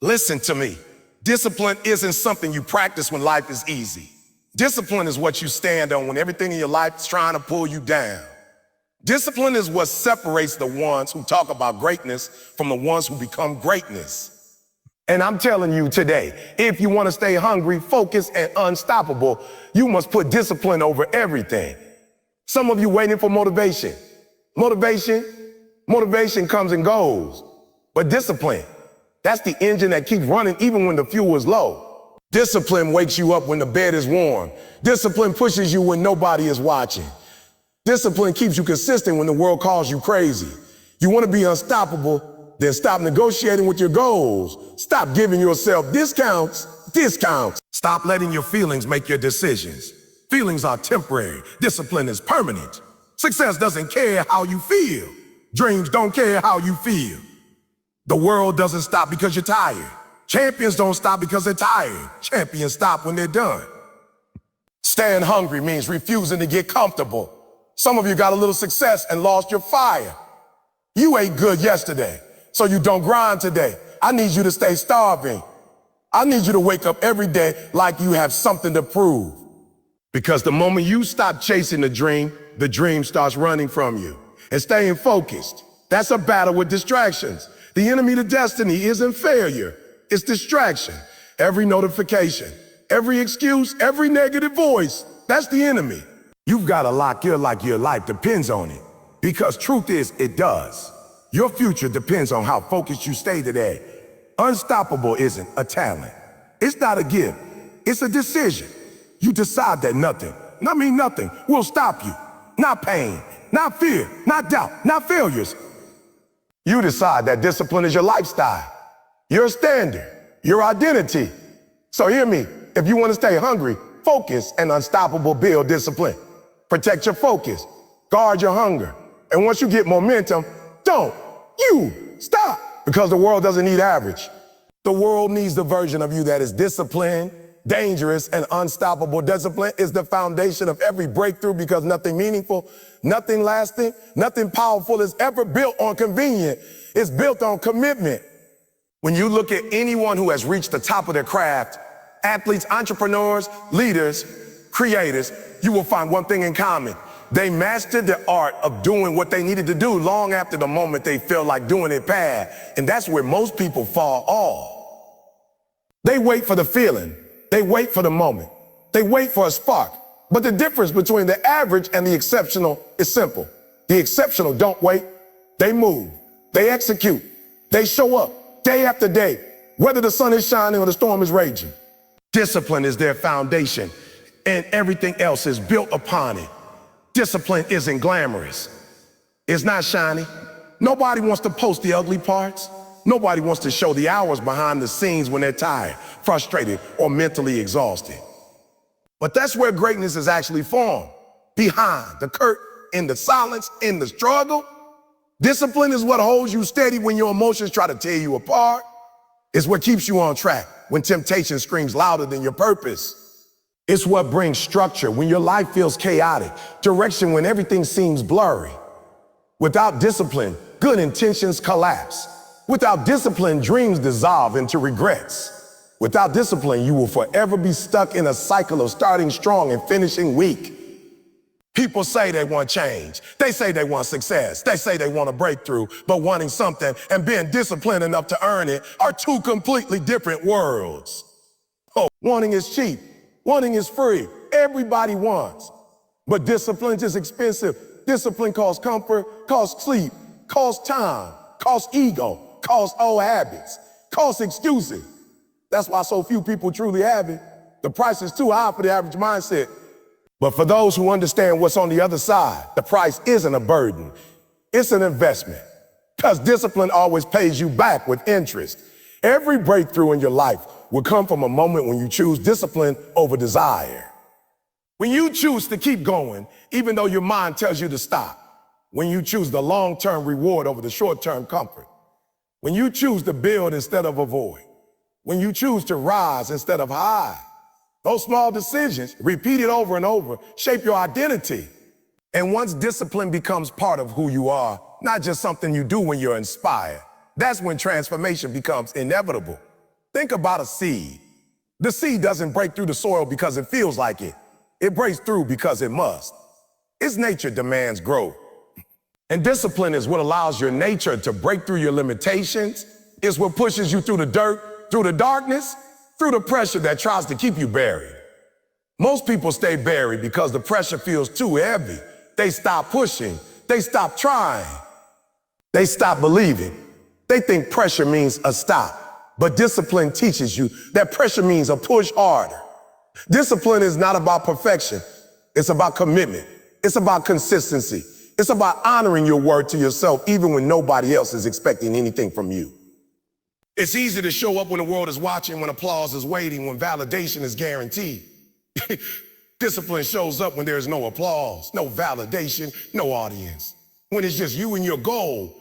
Listen to me. Discipline isn't something you practice when life is easy. Discipline is what you stand on when everything in your life is trying to pull you down. Discipline is what separates the ones who talk about greatness from the ones who become greatness. And I'm telling you today, if you want to stay hungry, focused, and unstoppable, you must put discipline over everything. Some of you waiting for motivation. Motivation comes and goes. But discipline, that's the engine that keeps running even when the fuel is low. Discipline wakes you up when the bed is warm. Discipline pushes you when nobody is watching. Discipline keeps you consistent when the world calls you crazy. You want to be unstoppable, then stop negotiating with your goals. Stop giving yourself discounts. Stop letting your feelings make your decisions. Feelings are temporary. Discipline is permanent. Success doesn't care how you feel. Dreams don't care how you feel. The world doesn't stop because you're tired. Champions don't stop because they're tired. Champions stop when they're done. Staying hungry means refusing to get comfortable. Some of you got a little success and lost your fire. You ate good yesterday, so you don't grind today. I need you to stay starving. I need you to wake up every day like you have something to prove. Because the moment you stop chasing the dream starts running from you. And staying focused, that's a battle with distractions. The enemy to destiny isn't failure, it's distraction. Every notification, every excuse, every negative voice, that's the enemy. You've got to lock your life depends on it. Because truth is, it does. Your future depends on how focused you stay today. Unstoppable isn't a talent. It's not a gift. It's a decision. You decide that nothing will stop you. Not pain, not fear, not doubt, not failures. You decide that discipline is your lifestyle, your standard, your identity. So hear me, if you want to stay hungry, focused, and unstoppable, build discipline. Protect your focus, guard your hunger. And once you get momentum, don't you stop. Because the world doesn't need average. The world needs the version of you that is disciplined, dangerous, and unstoppable. Discipline is the foundation of every breakthrough because nothing meaningful, nothing lasting, nothing powerful is ever built on convenience. It's built on commitment. When you look at anyone who has reached the top of their craft, athletes, entrepreneurs, leaders, creators, you will find one thing in common. They mastered the art of doing what they needed to do long after the moment they felt like doing it bad. And that's where most people fall off. They wait for the feeling. They wait for the moment. They wait for a spark. But the difference between the average and the exceptional is simple. The exceptional don't wait. They move. They execute. They show up day after day, whether the sun is shining or the storm is raging. Discipline is their foundation, and everything else is built upon it. Discipline isn't glamorous. It's not shiny. Nobody wants to post the ugly parts. Nobody wants to show the hours behind the scenes when they're tired, frustrated, or mentally exhausted. But that's where greatness is actually formed. Behind the curtain, in the silence, in the struggle. Discipline is what holds you steady when your emotions try to tear you apart. It's what keeps you on track when temptation screams louder than your purpose. It's what brings structure when your life feels chaotic, direction when everything seems blurry. Without discipline, good intentions collapse. Without discipline, dreams dissolve into regrets. Without discipline, you will forever be stuck in a cycle of starting strong and finishing weak. People say they want change. They say they want success. They say they want a breakthrough, but wanting something and being disciplined enough to earn it are two completely different worlds. Oh, wanting is cheap. Wanting is free. Everybody wants. But discipline is expensive. Discipline costs comfort, costs sleep, costs time, costs ego, costs old habits, costs excuses. That's why so few people truly have it. The price is too high for the average mindset. But for those who understand what's on the other side, the price isn't a burden. It's an investment. Because discipline always pays you back with interest. Every breakthrough in your life will come from a moment when you choose discipline over desire. When you choose to keep going, even though your mind tells you to stop. When you choose the long-term reward over the short-term comfort. When you choose to build instead of avoid. When you choose to rise instead of hide. Those small decisions, repeated over and over, shape your identity. And once discipline becomes part of who you are, not just something you do when you're inspired, that's when transformation becomes inevitable. Think about a seed. The seed doesn't break through the soil because it feels like it. It breaks through because it must. Its nature demands growth. And discipline is what allows your nature to break through your limitations. It's what pushes you through the dirt, through the darkness, through the pressure that tries to keep you buried. Most people stay buried because the pressure feels too heavy. They stop pushing. They stop trying. They stop believing. They think pressure means a stop. But discipline teaches you that pressure means a push harder. Discipline is not about perfection. It's about commitment. It's about consistency. It's about honoring your word to yourself even when nobody else is expecting anything from you. It's easy to show up when the world is watching, when applause is waiting, when validation is guaranteed. Discipline shows up when there's no applause, no validation, no audience. When it's just you and your goal,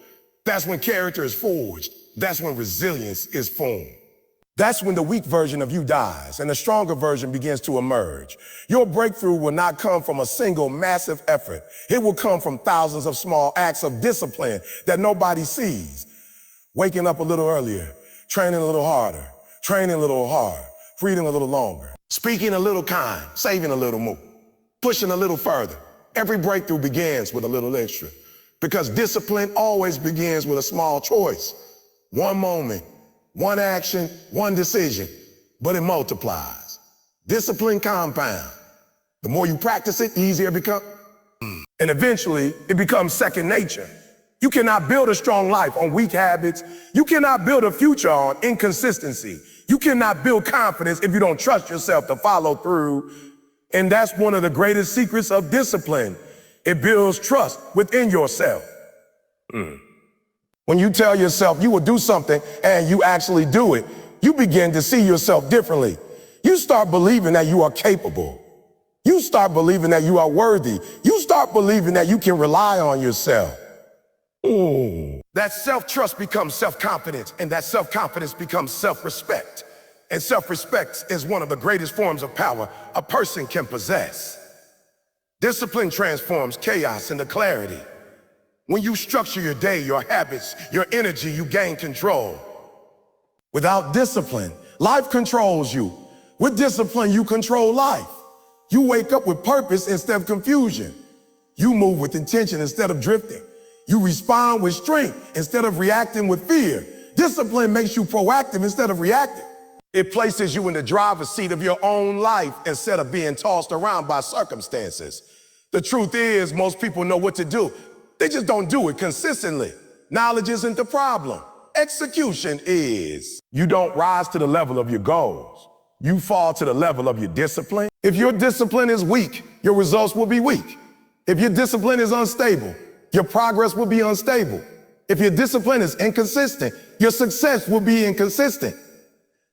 that's when character is forged. That's when resilience is formed. That's when the weak version of you dies and the stronger version begins to emerge. Your breakthrough will not come from a single massive effort. It will come from thousands of small acts of discipline that nobody sees. Waking up a little earlier, training a little harder, training a little hard, reading a little longer, speaking a little kind, saving a little more, pushing a little further. Every breakthrough begins with a little extra because discipline always begins with a small choice. One moment, one action, one decision, but it multiplies. Discipline compound. The more you practice it, the easier it becomes. And eventually, it becomes second nature. You cannot build a strong life on weak habits. You cannot build a future on inconsistency. You cannot build confidence if you don't trust yourself to follow through. And that's one of the greatest secrets of discipline. It builds trust within yourself. When you tell yourself you will do something and you actually do it, you begin to see yourself differently. You start believing that you are capable. You start believing that you are worthy. You start believing that you can rely on yourself. That self-trust becomes self-confidence, and that self-confidence becomes self-respect. And self-respect is one of the greatest forms of power a person can possess. Discipline transforms chaos into clarity. When you structure your day, your habits, your energy, you gain control. Without discipline, life controls you. With discipline, you control life. You wake up with purpose instead of confusion. You move with intention instead of drifting. You respond with strength instead of reacting with fear. Discipline makes you proactive instead of reactive. It places you in the driver's seat of your own life instead of being tossed around by circumstances. The truth is, most people know what to do. They just don't do it consistently. Knowledge isn't the problem. Execution is. You don't rise to the level of your goals. You fall to the level of your discipline. If your discipline is weak, your results will be weak. If your discipline is unstable, your progress will be unstable. If your discipline is inconsistent, your success will be inconsistent.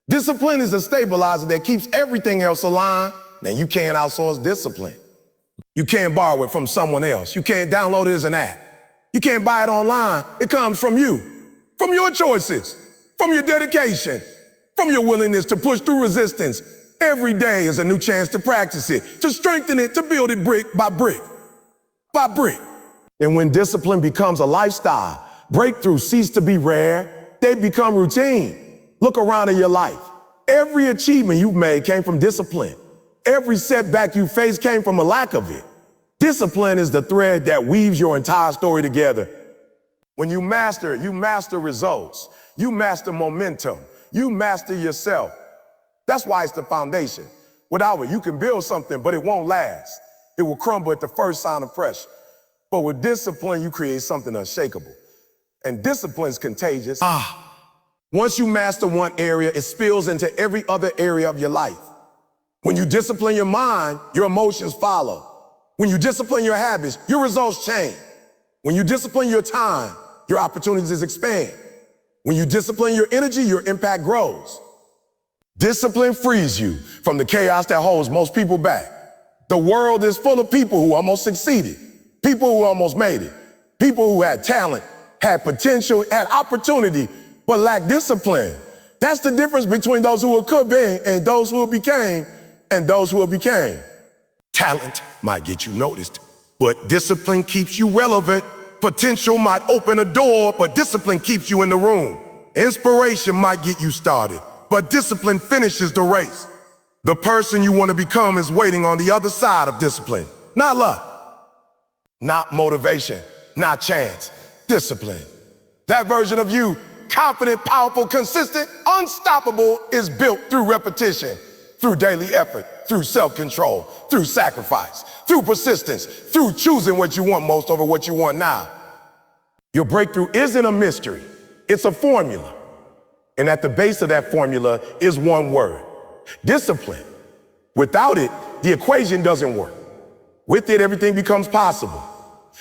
Discipline is a stabilizer that keeps everything else aligned. Now you can't outsource discipline. You can't borrow it from someone else. You can't download it as an app. You can't buy it online. It comes from you, from your choices, from your dedication, from your willingness to push through resistance. Every day is a new chance to practice it, to strengthen it, to build it brick by brick, by brick. And when discipline becomes a lifestyle, breakthroughs cease to be rare. They become routine. Look around in your life. Every achievement you've made came from discipline. Every setback you faced came from a lack of it. Discipline is the thread that weaves your entire story together. When you master it, you master results. You master momentum. You master yourself. That's why it's the foundation. Without it, you can build something, but it won't last. It will crumble at the first sign of pressure. But with discipline, you create something unshakable. And discipline is contagious. Once you master one area, it spills into every other area of your life. When you discipline your mind, your emotions follow. When you discipline your habits, your results change. When you discipline your time, your opportunities expand. When you discipline your energy, your impact grows. Discipline frees you from the chaos that holds most people back. The world is full of people who almost succeeded, people who almost made it, people who had talent, had potential, had opportunity, but lacked discipline. That's the difference between those who could be and those who became and those who became. Talent might get you noticed, but discipline keeps you relevant. Potential might open a door, but discipline keeps you in the room. Inspiration might get you started, but discipline finishes the race. The person you want to become is waiting on the other side of discipline. Not luck, not motivation, not chance, discipline. That version of you, confident, powerful, consistent, unstoppable, is built through repetition, through daily effort, through self-control, through sacrifice, through persistence, through choosing what you want most over what you want now. Your breakthrough isn't a mystery, it's a formula. And at the base of that formula is one word: discipline. Without it, the equation doesn't work. With it, everything becomes possible.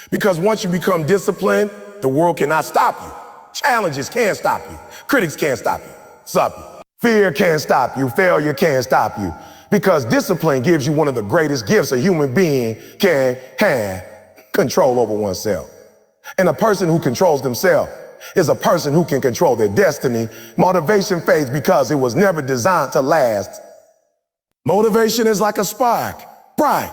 Because once you become disciplined, the world cannot stop you. Challenges can't stop you. Critics can't stop you. Fear can't stop you. Failure can't stop you. Because discipline gives you one of the greatest gifts a human being can have: control over oneself. And a person who controls themselves is a person who can control their destiny. Motivation fades because it was never designed to last. Motivation is like a spark, bright,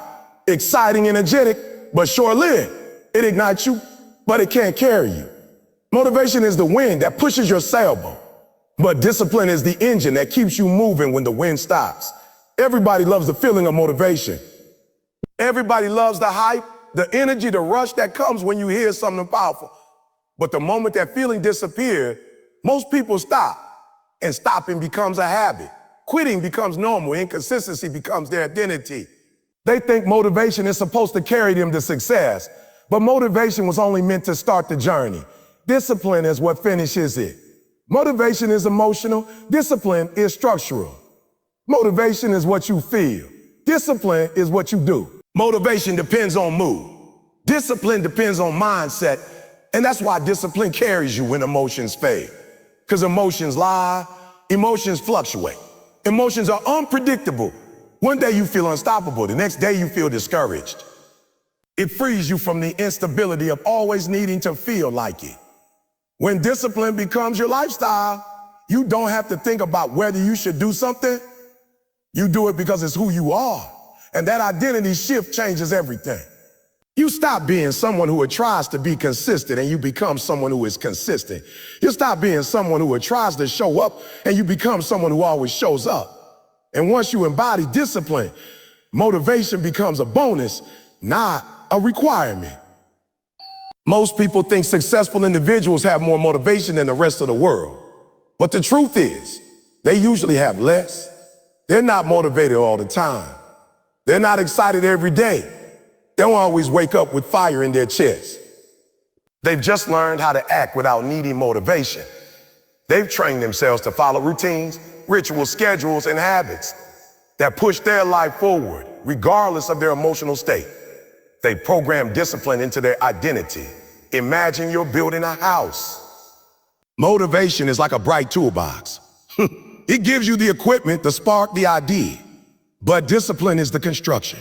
exciting, energetic, but short-lived. It ignites you, but it can't carry you. Motivation is the wind that pushes your sailboat, but discipline is the engine that keeps you moving when the wind stops. Everybody loves the feeling of motivation. Everybody loves the hype, the energy, the rush that comes when you hear something powerful. But the moment that feeling disappears, most people stop, and stopping becomes a habit. Quitting becomes normal. Inconsistency becomes their identity. They think motivation is supposed to carry them to success, but motivation was only meant to start the journey. Discipline is what finishes it. Motivation is emotional. Discipline is structural. Motivation is what you feel. Discipline is what you do. Motivation depends on mood. Discipline depends on mindset. And that's why discipline carries you when emotions fade. Because emotions lie, emotions fluctuate. Emotions are unpredictable. One day you feel unstoppable, the next day you feel discouraged. It frees you from the instability of always needing to feel like it. When discipline becomes your lifestyle, you don't have to think about whether you should do something. You do it because it's who you are. And that identity shift changes everything. You stop being someone who tries to be consistent and you become someone who is consistent. You stop being someone who tries to show up and you become someone who always shows up. And once you embody discipline, motivation becomes a bonus, not a requirement. Most people think successful individuals have more motivation than the rest of the world. But the truth is, they usually have less. They're not motivated all the time. They're not excited every day. They don't always wake up with fire in their chest. They've just learned how to act without needing motivation. They've trained themselves to follow routines, rituals, schedules, and habits that push their life forward, regardless of their emotional state. They program discipline into their identity. Imagine you're building a house. Motivation is like a bright toolbox. It gives you the equipment, the spark, the idea. But discipline is the construction.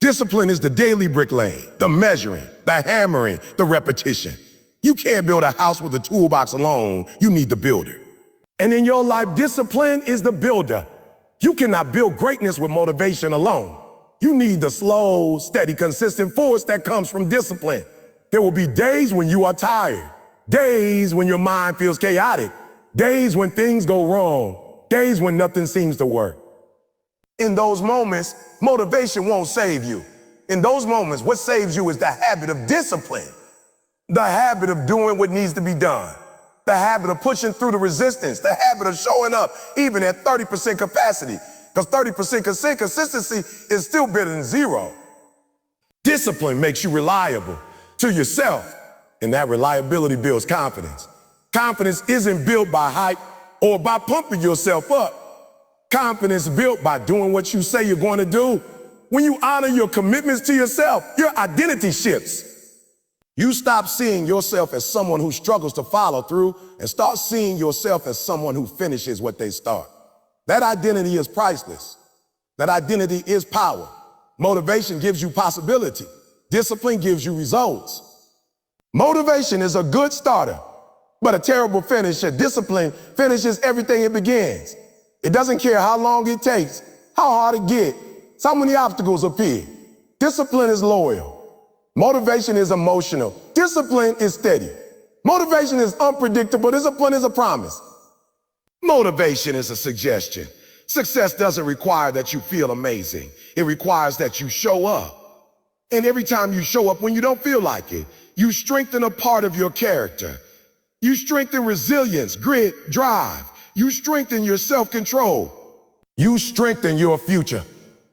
Discipline is the daily bricklaying, the measuring, the hammering, the repetition. You can't build a house with a toolbox alone. You need the builder. And in your life, discipline is the builder. You cannot build greatness with motivation alone. You need the slow, steady, consistent force that comes from discipline. There will be days when you are tired, days when your mind feels chaotic, days when things go wrong, days when nothing seems to work. In those moments, motivation won't save you. In those moments, what saves you is the habit of discipline, the habit of doing what needs to be done, the habit of pushing through the resistance, the habit of showing up even at 30% capacity, because 30% consistency is still better than zero. Discipline makes you reliable to yourself, and that reliability builds confidence. Confidence isn't built by hype or by pumping yourself up. Confidence built by doing what you say you're going to do. When you honor your commitments to yourself, your identity shifts. You stop seeing yourself as someone who struggles to follow through and start seeing yourself as someone who finishes what they start. That identity is priceless. That identity is power. Motivation gives you possibility. Discipline gives you results. Motivation is a good starter, but a terrible finisher. Discipline finishes everything it begins. It doesn't care how long it takes, how hard it gets, how many obstacles appear. Discipline is loyal. Motivation is emotional. Discipline is steady. Motivation is unpredictable. Discipline is a promise. Motivation is a suggestion. Success doesn't require that you feel amazing. It requires that you show up. And every time you show up when you don't feel like it, you strengthen a part of your character. You strengthen resilience, grit, drive. You strengthen your self-control. You strengthen your future.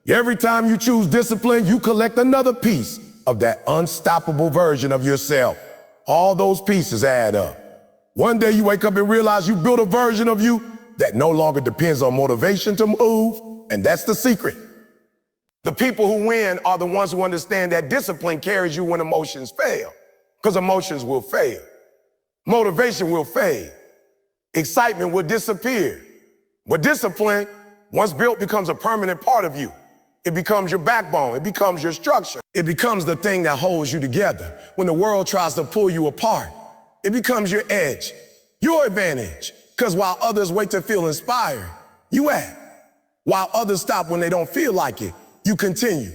Every time you choose discipline, you collect another piece of that unstoppable version of yourself. All those pieces add up. One day you wake up and realize you built a version of you that no longer depends on motivation to move, and that's the secret. The people who win are the ones who understand that discipline carries you when emotions fail, because emotions will fail. Motivation will fade. Excitement will disappear. But discipline, once built, becomes a permanent part of you. It becomes your backbone. It becomes your structure. It becomes the thing that holds you together. When the world tries to pull you apart, it becomes your edge, your advantage. Because while others wait to feel inspired, you act. While others stop when they don't feel like it, you continue.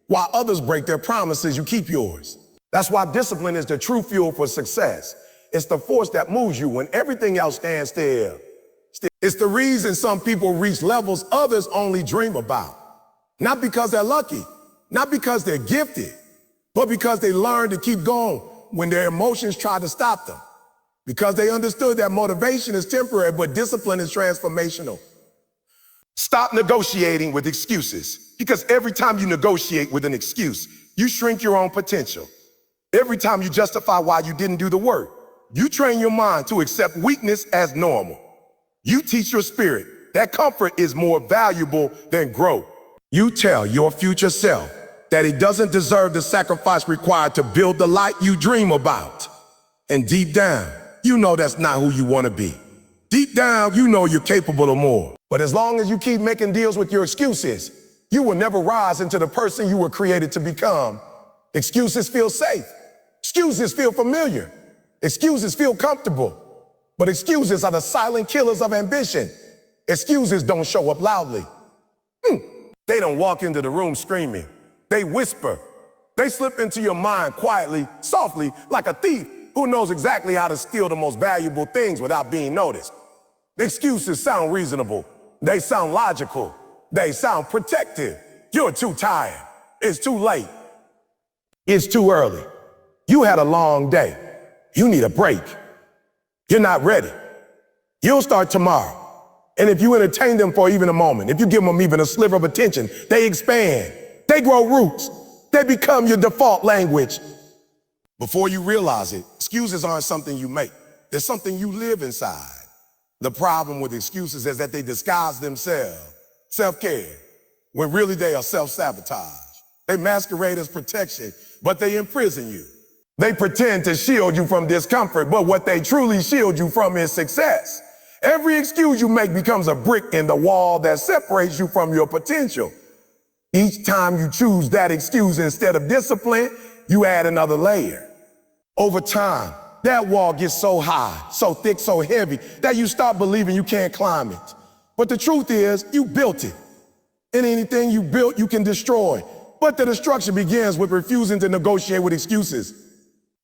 While others break their promises, you keep yours. That's why discipline is the true fuel for success. It's the force that moves you when everything else stands still. It's the reason some people reach levels others only dream about. Not because they're lucky, not because they're gifted, but because they learned to keep going when their emotions try to stop them. Because they understood that motivation is temporary, but discipline is transformational. Stop negotiating with excuses, because every time you negotiate with an excuse, you shrink your own potential. Every time you justify why you didn't do the work, you train your mind to accept weakness as normal. You teach your spirit that comfort is more valuable than growth. You tell your future self that it doesn't deserve the sacrifice required to build the life you dream about. And deep down, you know that's not who you want to be. Deep down, you know you're capable of more. But as long as you keep making deals with your excuses, you will never rise into the person you were created to become. Excuses feel safe. Excuses feel familiar. Excuses feel comfortable. But excuses are the silent killers of ambition. Excuses don't show up loudly. They don't walk into the room screaming. They whisper. They slip into your mind quietly, softly, like a thief who knows exactly how to steal the most valuable things without being noticed. The excuses sound reasonable. They sound logical. They sound protective. You're too tired. It's too late. It's too early. You had a long day. You need a break. You're not ready. You'll start tomorrow. And if you entertain them for even a moment, if you give them even a sliver of attention, they expand. They grow roots. They become your default language. Before you realize it, excuses aren't something you make. They're something you live inside. The problem with excuses is that they disguise themselves, self-care, when really they are self-sabotage. They masquerade as protection, but they imprison you. They pretend to shield you from discomfort, but what they truly shield you from is success. Every excuse you make becomes a brick in the wall that separates you from your potential. Each time you choose that excuse instead of discipline, you add another layer. Over time, that wall gets so high, so thick, so heavy, that you start believing you can't climb it. But the truth is, you built it. And anything you built, you can destroy. But the destruction begins with refusing to negotiate with excuses.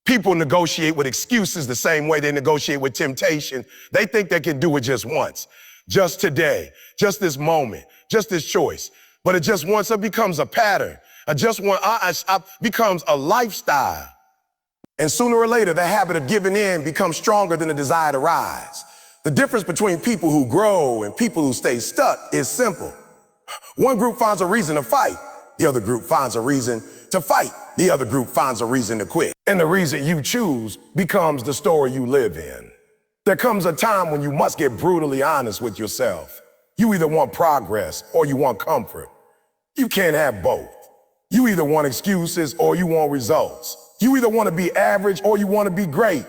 People negotiate with excuses the same way they negotiate with temptation. They think they can do it just once, just today, just this moment, just this choice. But it just once it becomes a pattern. Becomes a lifestyle. And sooner or later, the habit of giving in becomes stronger than the desire to rise. The difference between people who grow and people who stay stuck is simple. One group finds a reason to fight. The other group finds a reason to fight. The other group finds a reason to quit. And the reason you choose becomes the story you live in. There comes a time when you must get brutally honest with yourself. You either want progress or you want comfort. You can't have both. You either want excuses or you want results. You either want to be average or you want to be great.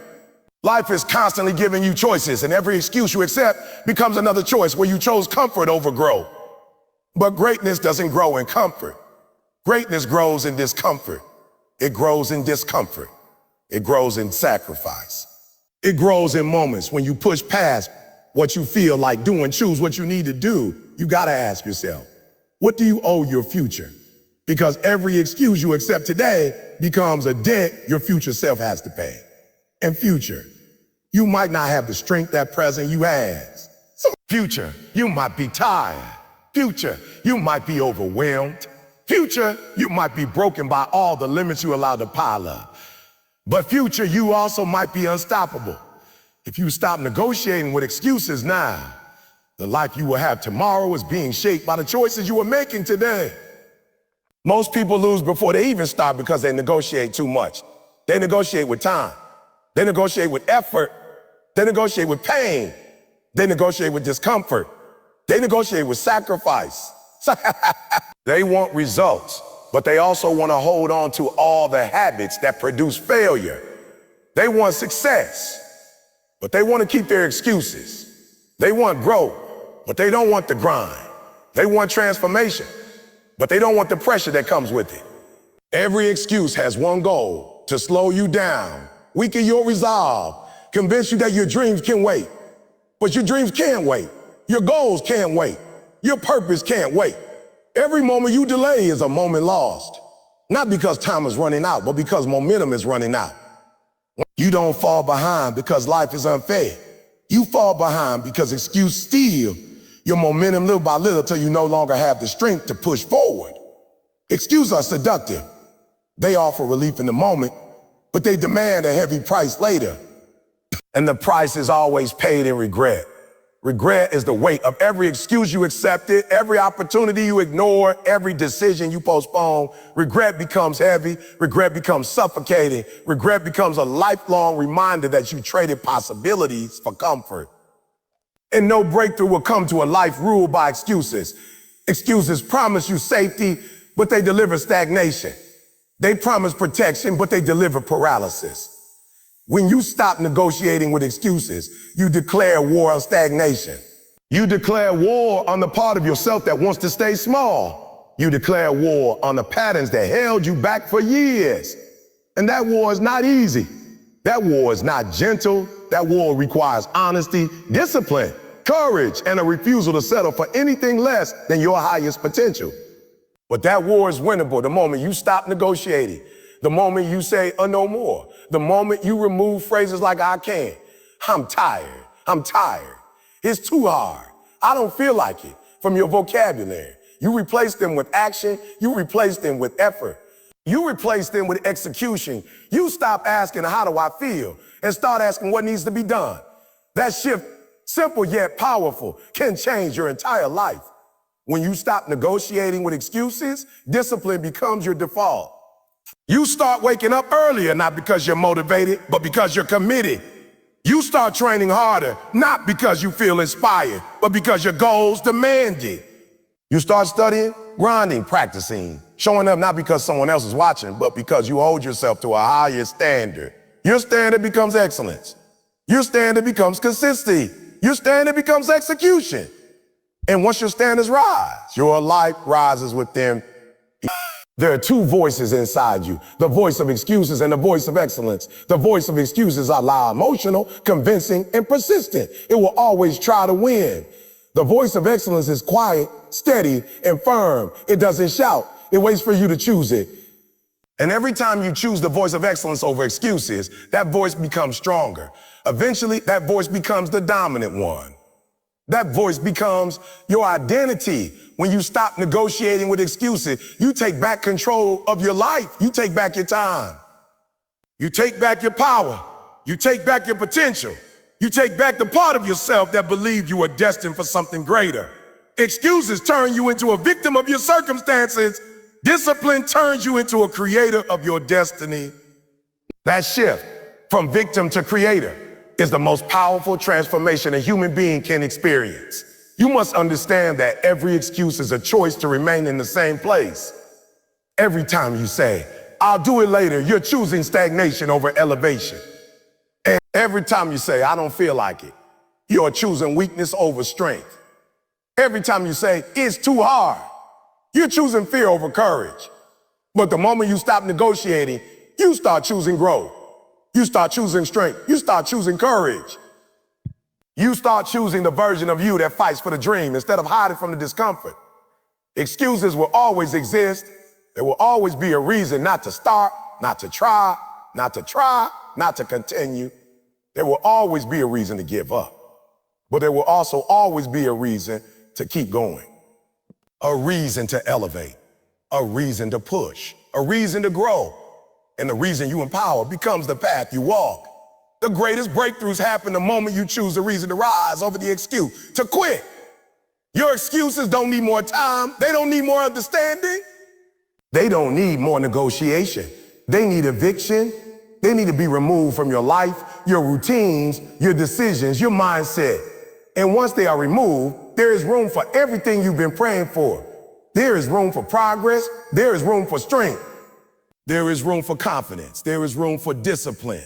Life is constantly giving you choices, and every excuse you accept becomes another choice where you chose comfort over growth. But greatness doesn't grow in comfort. Greatness grows in discomfort. It grows in discomfort. It grows in sacrifice. It grows in moments when you push past what you feel like doing, choose what you need to do. You gotta ask yourself, what do you owe your future? Because every excuse you accept today becomes a debt your future self has to pay. And future, you might not have the strength that present you has. Future, you might be tired. Future, you might be overwhelmed. Future, you might be broken by all the limits you allow to pile up. But future, you also might be unstoppable. If you stop negotiating with excuses now, the life you will have tomorrow is being shaped by the choices you are making today. Most people lose before they even start because they negotiate too much. They negotiate with time. They negotiate with effort. They negotiate with pain. They negotiate with discomfort. They negotiate with sacrifice. They want results, but they also want to hold on to all the habits that produce failure. They want success, but they want to keep their excuses. They want growth, but they don't want the grind. They want transformation, but they don't want the pressure that comes with it. Every excuse has one goal: to slow you down, weaken your resolve, convince you that your dreams can wait. But your dreams can't wait. Your goals can't wait. Your purpose can't wait. Every moment you delay is a moment lost. Not because time is running out, but because momentum is running out. You don't fall behind because life is unfair. You fall behind because excuses steal your momentum little by little till you no longer have the strength to push forward. Excuses are seductive. They offer relief in the moment, but they demand a heavy price later. And the price is always paid in regret. Regret is the weight of every excuse you accepted, every opportunity you ignored, every decision you postponed. Regret becomes heavy. Regret becomes suffocating. Regret becomes a lifelong reminder that you traded possibilities for comfort. And no breakthrough will come to a life ruled by excuses. Excuses promise you safety, but they deliver stagnation. They promise protection, but they deliver paralysis. When you stop negotiating with excuses, you declare war on stagnation. You declare war on the part of yourself that wants to stay small. You declare war on the patterns that held you back for years. And that war is not easy. That war is not gentle. That war requires honesty, discipline, courage, and a refusal to settle for anything less than your highest potential. But that war is winnable the moment you stop negotiating. The moment you say, no more. The moment you remove phrases like I can't. I'm tired. I'm tired. It's too hard. I don't feel like it from your vocabulary. You replace them with action. You replace them with effort. You replace them with execution. You stop asking, how do I feel? And start asking what needs to be done. That shift, simple yet powerful, can change your entire life. When you stop negotiating with excuses, discipline becomes your default. You start waking up earlier, not because you're motivated, but because you're committed. You start training harder, not because you feel inspired, but because your goals demand it. You start studying, grinding, practicing, showing up not because someone else is watching, but because you hold yourself to a higher standard. Your standard becomes excellence. Your standard becomes consistency. Your standard becomes execution. And once your standards rise, your life rises with them. There are two voices inside you, the voice of excuses and the voice of excellence. The voice of excuses are loud, emotional, convincing, and persistent. It will always try to win. The voice of excellence is quiet, steady, and firm. It doesn't shout. It waits for you to choose it. And every time you choose the voice of excellence over excuses, that voice becomes stronger. Eventually, that voice becomes the dominant one. That voice becomes your identity. When you stop negotiating with excuses, you take back control of your life. You take back your time. You take back your power. You take back your potential. You take back the part of yourself that believed you were destined for something greater. Excuses turn you into a victim of your circumstances. Discipline turns you into a creator of your destiny. That shift from victim to creator is the most powerful transformation a human being can experience. You must understand that every excuse is a choice to remain in the same place. Every time you say, I'll do it later, you're choosing stagnation over elevation. And every time you say, I don't feel like it, you're choosing weakness over strength. Every time you say, it's too hard, you're choosing fear over courage. But the moment you stop negotiating, you start choosing growth. You start choosing strength. You start choosing courage. You start choosing the version of you that fights for the dream instead of hiding from the discomfort. Excuses will always exist. There will always be a reason not to start, not to try, not to continue. There will always be a reason to give up. but there will also always be a reason to keep going. A reason to elevate, a reason to push, a reason to grow. And the reason you empower becomes the path you walk. The greatest breakthroughs happen the moment you choose a reason to rise over the excuse to quit. Your excuses don't need more time. They don't need more understanding. They don't need more negotiation. They need eviction. They need to be removed from your life, your routines, your decisions, your mindset. And once they are removed, there is room for everything you've been praying for. There is room for progress. There is room for strength. There is room for confidence. There is room for discipline.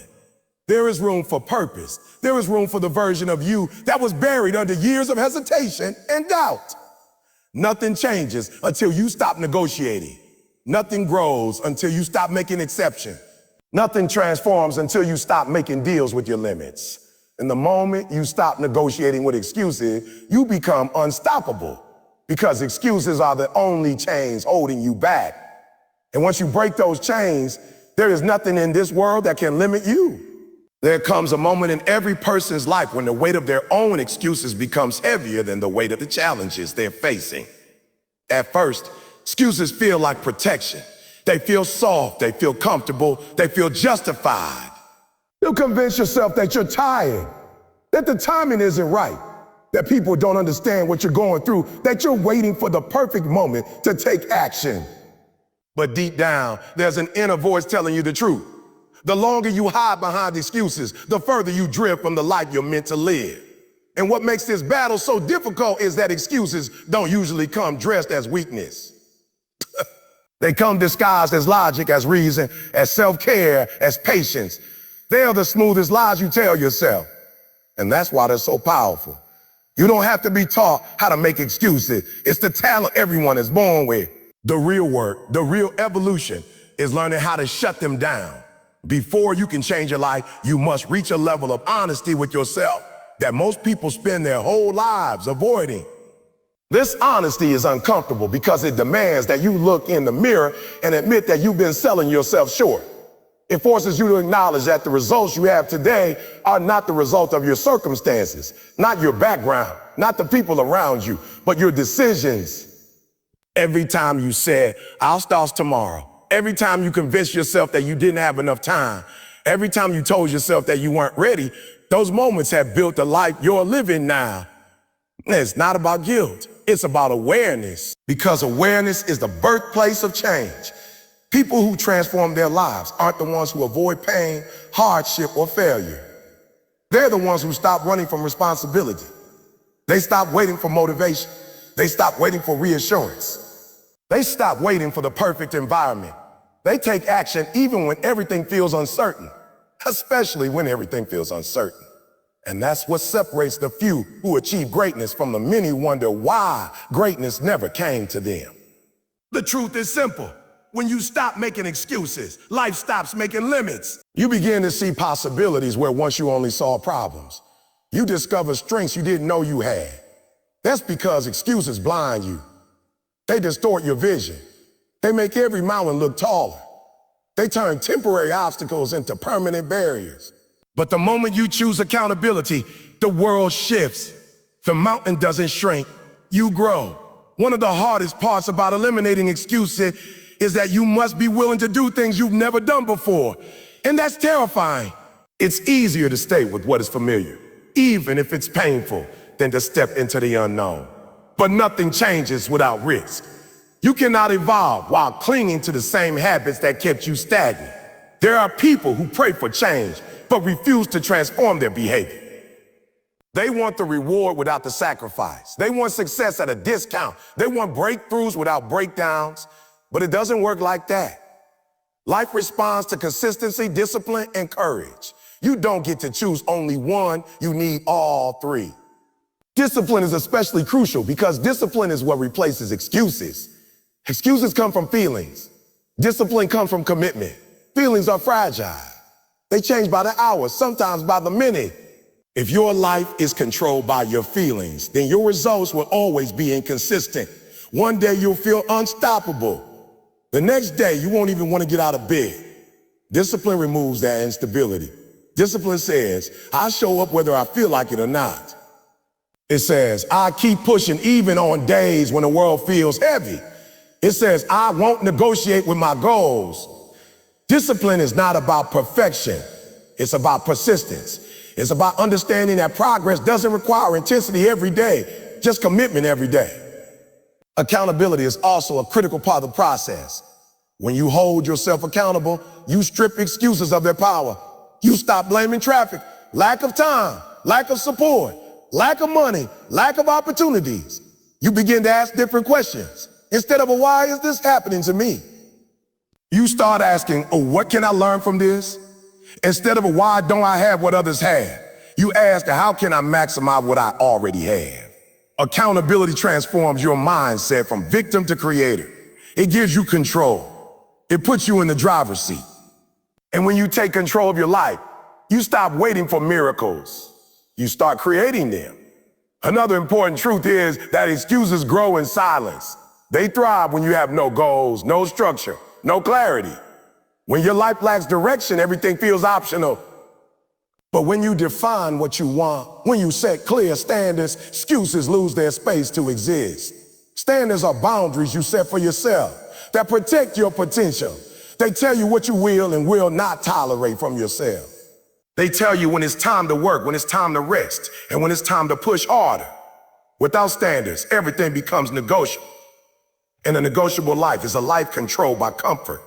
There is room for purpose. There is room for the version of you that was buried under years of hesitation and doubt. Nothing changes until you stop negotiating. Nothing grows until you stop making exceptions. Nothing transforms until you stop making deals with your limits. And the moment you stop negotiating with excuses, you become unstoppable because excuses are the only chains holding you back. And once you break those chains, there is nothing in this world that can limit you. There comes a moment in every person's life when the weight of their own excuses becomes heavier than the weight of the challenges they're facing. At first, excuses feel like protection. They feel soft, they feel comfortable, they feel justified. You convince yourself that you're tired, that the timing isn't right, that people don't understand what you're going through, that you're waiting for the perfect moment to take action. But deep down, there's an inner voice telling you the truth. The longer you hide behind excuses, the further you drift from the life you're meant to live. And what makes this battle so difficult is that excuses don't usually come dressed as weakness. They come disguised as logic, as reason, as self-care, as patience. They are the smoothest lies you tell yourself. And that's why they're so powerful. You don't have to be taught how to make excuses. It's the talent everyone is born with. The real work, the real evolution is learning how to shut them down. Before you can change your life, you must reach a level of honesty with yourself that most people spend their whole lives avoiding. This honesty is uncomfortable because it demands that you look in the mirror and admit that you've been selling yourself short. It forces you to acknowledge that the results you have today are not the result of your circumstances, not your background, not the people around you, but your decisions. Every time you said, "I'll start tomorrow," every time you convinced yourself that you didn't have enough time, every time you told yourself that you weren't ready, those moments have built the life you're living now. It's not about guilt. It's about awareness, because awareness is the birthplace of change. People who transform their lives aren't the ones who avoid pain, hardship, or failure. They're the ones who stop running from responsibility. They stop waiting for motivation. They stop waiting for reassurance. They stop waiting for the perfect environment. They take action even when everything feels uncertain, especially when everything feels uncertain. And that's what separates the few who achieve greatness from the many who wonder why greatness never came to them. The truth is simple. When you stop making excuses, life stops making limits. You begin to see possibilities where once you only saw problems. You discover strengths you didn't know you had. That's because excuses blind you. They distort your vision. They make every mountain look taller. They turn temporary obstacles into permanent barriers. But the moment you choose accountability, the world shifts. The mountain doesn't shrink, you grow. One of the hardest parts about eliminating excuses is that you must be willing to do things you've never done before. And that's terrifying. It's easier to stay with what is familiar, even if it's painful, than to step into the unknown. But nothing changes without risk. You cannot evolve while clinging to the same habits that kept you stagnant. There are people who pray for change, but refuse to transform their behavior. They want the reward without the sacrifice. They want success at a discount. They want breakthroughs without breakdowns, but it doesn't work like that. Life responds to consistency, discipline, and courage. You don't get to choose only one, you need all three. Discipline is especially crucial because discipline is what replaces excuses. Excuses come from feelings. Discipline comes from commitment. Feelings are fragile. They change by the hour, sometimes by the minute. If your life is controlled by your feelings, then your results will always be inconsistent. One day you'll feel unstoppable. The next day you won't even want to get out of bed. Discipline removes that instability. Discipline says, I'll show up whether I feel like it or not. It says, I keep pushing even on days when the world feels heavy. It says, I won't negotiate with my goals. Discipline is not about perfection. It's about persistence. It's about understanding that progress doesn't require intensity every day, just commitment every day. Accountability is also a critical part of the process. When you hold yourself accountable, you strip excuses of their power. You stop blaming traffic, lack of time, lack of support, lack of money, lack of opportunities. You begin to ask different questions. Instead of a why is this happening to me? You start asking, oh, what can I learn from this? Instead of a why don't I have what others have? You ask, how can I maximize what I already have? Accountability transforms your mindset from victim to creator. It gives you control. It puts you in the driver's seat. And when you take control of your life, you stop waiting for miracles. You start creating them. Another important truth is that excuses grow in silence. They thrive when you have no goals, no structure, no clarity. When your life lacks direction, everything feels optional. But when you define what you want, when you set clear standards, excuses lose their space to exist. Standards are boundaries you set for yourself that protect your potential. They tell you what you will and will not tolerate from yourself. They tell you when it's time to work, when it's time to rest, and when it's time to push harder. Without standards, everything becomes negotiable. And a negotiable life is a life controlled by comfort.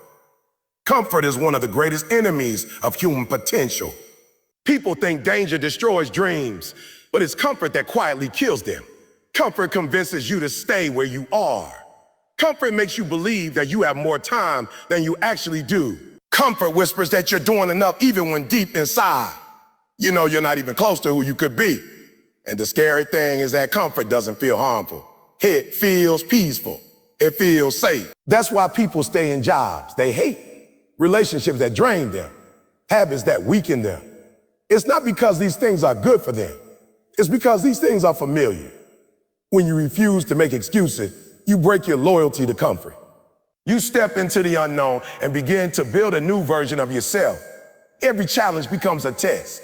Comfort is one of the greatest enemies of human potential. People think danger destroys dreams, but it's comfort that quietly kills them. Comfort convinces you to stay where you are. Comfort makes you believe that you have more time than you actually do. Comfort whispers that you're doing enough even when deep inside, you know you're not even close to who you could be. And the scary thing is that comfort doesn't feel harmful. It feels peaceful. It feels safe. That's why people stay in jobs they hate, relationships that drain them, habits that weaken them. It's not because these things are good for them. It's because these things are familiar. When you refuse to make excuses, you break your loyalty to comfort. You step into the unknown and begin to build a new version of yourself. Every challenge becomes a test.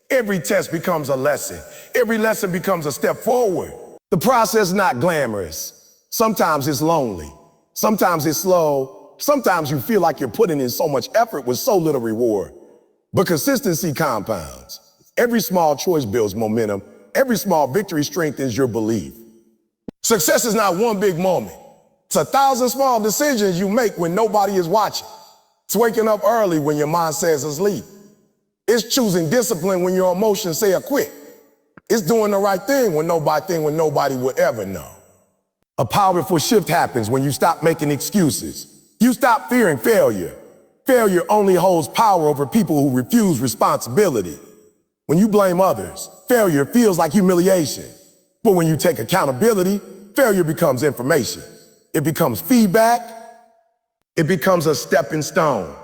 Every test becomes a lesson. Every lesson becomes a step forward. The process is not glamorous. Sometimes it's lonely. Sometimes it's slow. Sometimes you feel like you're putting in so much effort with so little reward. But consistency compounds. Every small choice builds momentum. Every small victory strengthens your belief. Success is not one big moment. It's 1,000 small decisions you make when nobody is watching. It's waking up early when your mind says asleep. It's choosing discipline when your emotions say quit. It's doing the right thing when nobody would ever know. A powerful shift happens when you stop making excuses. You stop fearing failure. Failure only holds power over people who refuse responsibility. When you blame others, failure feels like humiliation. But when you take accountability, failure becomes information. It becomes feedback. It becomes a stepping stone.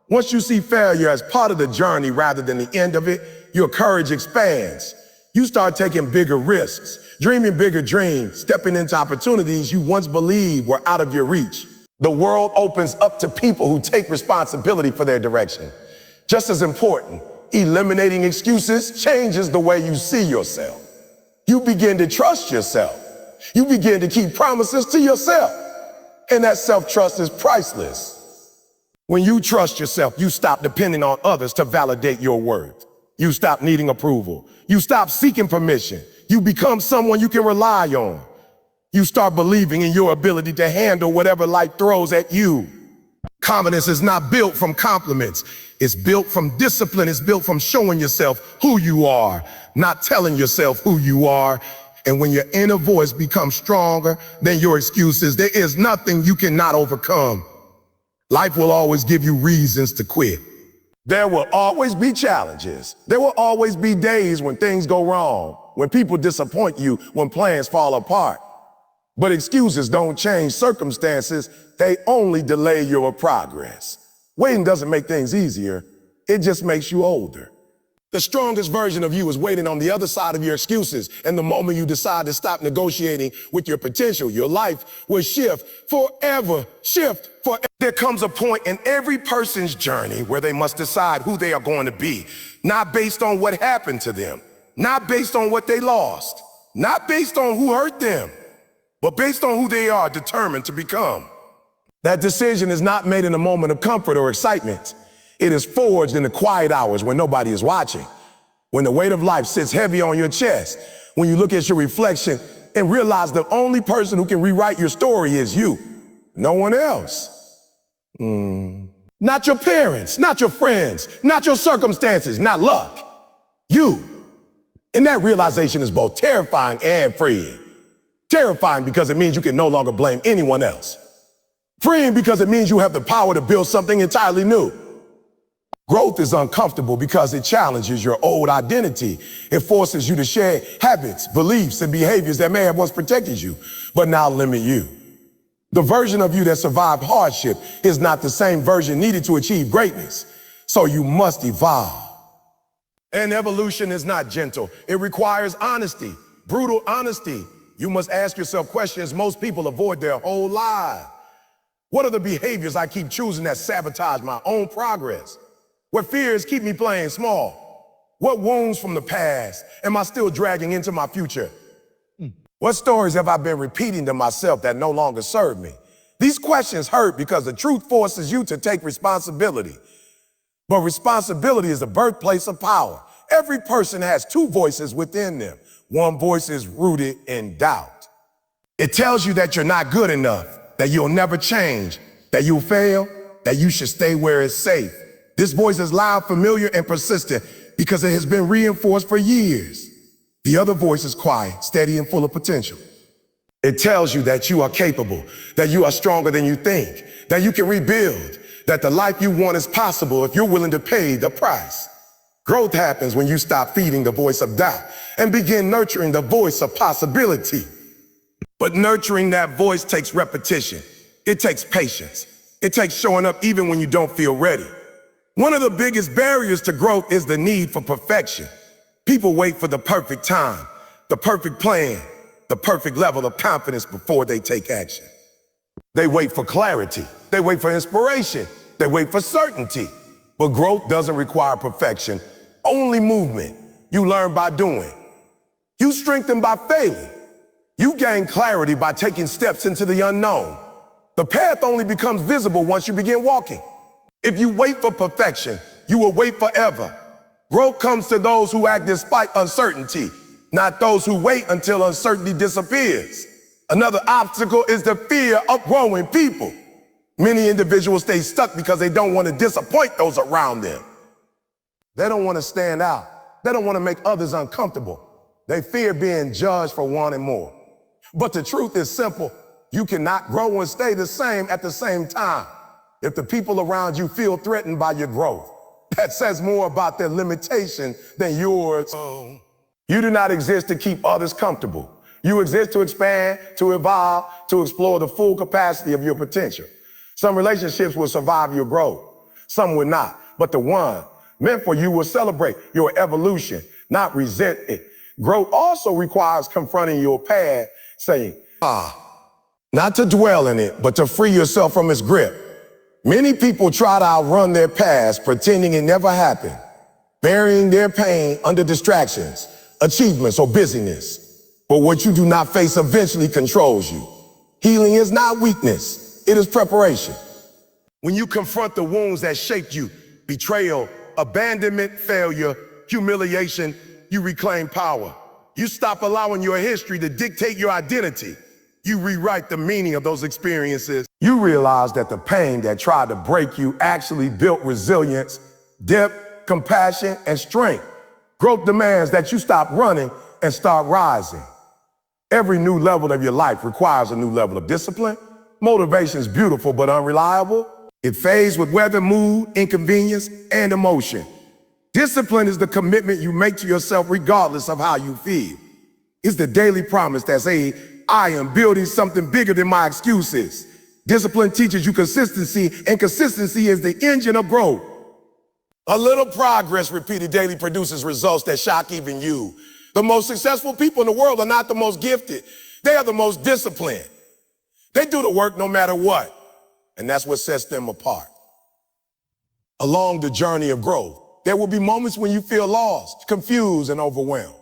Once you see failure as part of the journey rather than the end of it, your courage expands. You start taking bigger risks, dreaming bigger dreams, stepping into opportunities you once believed were out of your reach. The world opens up to people who take responsibility for their direction. Just as important, eliminating excuses changes the way you see yourself. You begin to trust yourself. You begin to keep promises to yourself. And that self-trust is priceless. When you trust yourself, you stop depending on others to validate your worth. You stop needing approval. You stop seeking permission. You become someone you can rely on. You start believing in your ability to handle whatever life throws at you. Confidence is not built from compliments. It's built from discipline. It's built from showing yourself who you are, not telling yourself who you are. And when your inner voice becomes stronger than your excuses, there is nothing you cannot overcome. Life will always give you reasons to quit. There will always be challenges. There will always be days when things go wrong, when people disappoint you, when plans fall apart. But excuses don't change circumstances. They only delay your progress. Waiting doesn't make things easier. It just makes you older. The strongest version of you is waiting on the other side of your excuses. And the moment you decide to stop negotiating with your potential, your life will shift forever. There comes a point in every person's journey where they must decide who they are going to be, not based on what happened to them, not based on what they lost, Not based on who hurt them, but based on who they are determined to become. That decision is not made in a moment of comfort or excitement. It is forged in the quiet hours when nobody is watching, when the weight of life sits heavy on your chest, when you look at your reflection and realize the only person who can rewrite your story is you, no one else. Not your parents, not your friends, not your circumstances, not luck. You. And that realization is both terrifying and freeing. Terrifying because it means you can no longer blame anyone else. Freeing because it means you have the power to build something entirely new. Growth is uncomfortable because it challenges your old identity. It forces you to share habits, beliefs, and behaviors that may have once protected you, but now limit you. The version of you that survived hardship is not the same version needed to achieve greatness. So you must evolve. And evolution is not gentle. It requires honesty, brutal honesty. You must ask yourself questions most people avoid their whole lives. What are the behaviors I keep choosing that sabotage my own progress? What fears keep me playing small? What wounds from the past am I still dragging into my future? What stories have I been repeating to myself that no longer serve me? These questions hurt because the truth forces you to take responsibility. But responsibility is the birthplace of power. Every person has two voices within them. One voice is rooted in doubt. It tells you that you're not good enough, that you'll never change, that you'll fail, that you should stay where it's safe. This voice is loud, familiar, and persistent because it has been reinforced for years. The other voice is quiet, steady, and full of potential. It tells you that you are capable, that you are stronger than you think, that you can rebuild, that the life you want is possible if you're willing to pay the price. Growth happens when you stop feeding the voice of doubt and begin nurturing the voice of possibility. But nurturing that voice takes repetition. It takes patience. It takes showing up even when you don't feel ready. One of the biggest barriers to growth is the need for perfection. People wait for the perfect time, the perfect plan, the perfect level of confidence before they take action. They wait for clarity. They wait for inspiration. They wait for certainty. But growth doesn't require perfection, only movement. You learn by doing. You strengthen by failing. You gain clarity by taking steps into the unknown. The path only becomes visible once you begin walking. If you wait for perfection, you will wait forever. Growth comes to those who act despite uncertainty, not those who wait until uncertainty disappears. Another obstacle is the fear of growing people. Many individuals stay stuck because they don't want to disappoint those around them. They don't want to stand out. They don't want to make others uncomfortable. They fear being judged for wanting more. But the truth is simple. You cannot grow and stay the same at the same time. If the people around you feel threatened by your growth, that says more about their limitation than yours. You do not exist to keep others comfortable. You exist to expand, to evolve, to explore the full capacity of your potential. Some relationships will survive your growth. Some will not. But the one meant for you will celebrate your evolution, not resent it. Growth also requires confronting your past, saying, not to dwell in it, but to free yourself from its grip. Many people try to outrun their past, pretending it never happened, burying their pain under distractions, achievements, or busyness. But what you do not face eventually controls you. Healing is not weakness, it is preparation. When you confront the wounds that shaped you, betrayal, abandonment, failure, humiliation, you reclaim power. You stop allowing your history to dictate your identity. You rewrite the meaning of those experiences. You realize that the pain that tried to break you actually built resilience, depth, compassion, and strength. Growth demands that you stop running and start rising. Every new level of your life requires a new level of discipline. Motivation is beautiful but unreliable. It fades with weather, mood, inconvenience, and emotion. Discipline is the commitment you make to yourself regardless of how you feel. It's the daily promise that says, I am building something bigger than my excuses. Discipline teaches you consistency, and consistency is the engine of growth. A little progress repeated daily produces results that shock even you. The most successful people in the world are not the most gifted. They are the most disciplined. They do the work no matter what, and that's what sets them apart. Along the journey of growth, there will be moments when you feel lost, confused, and overwhelmed.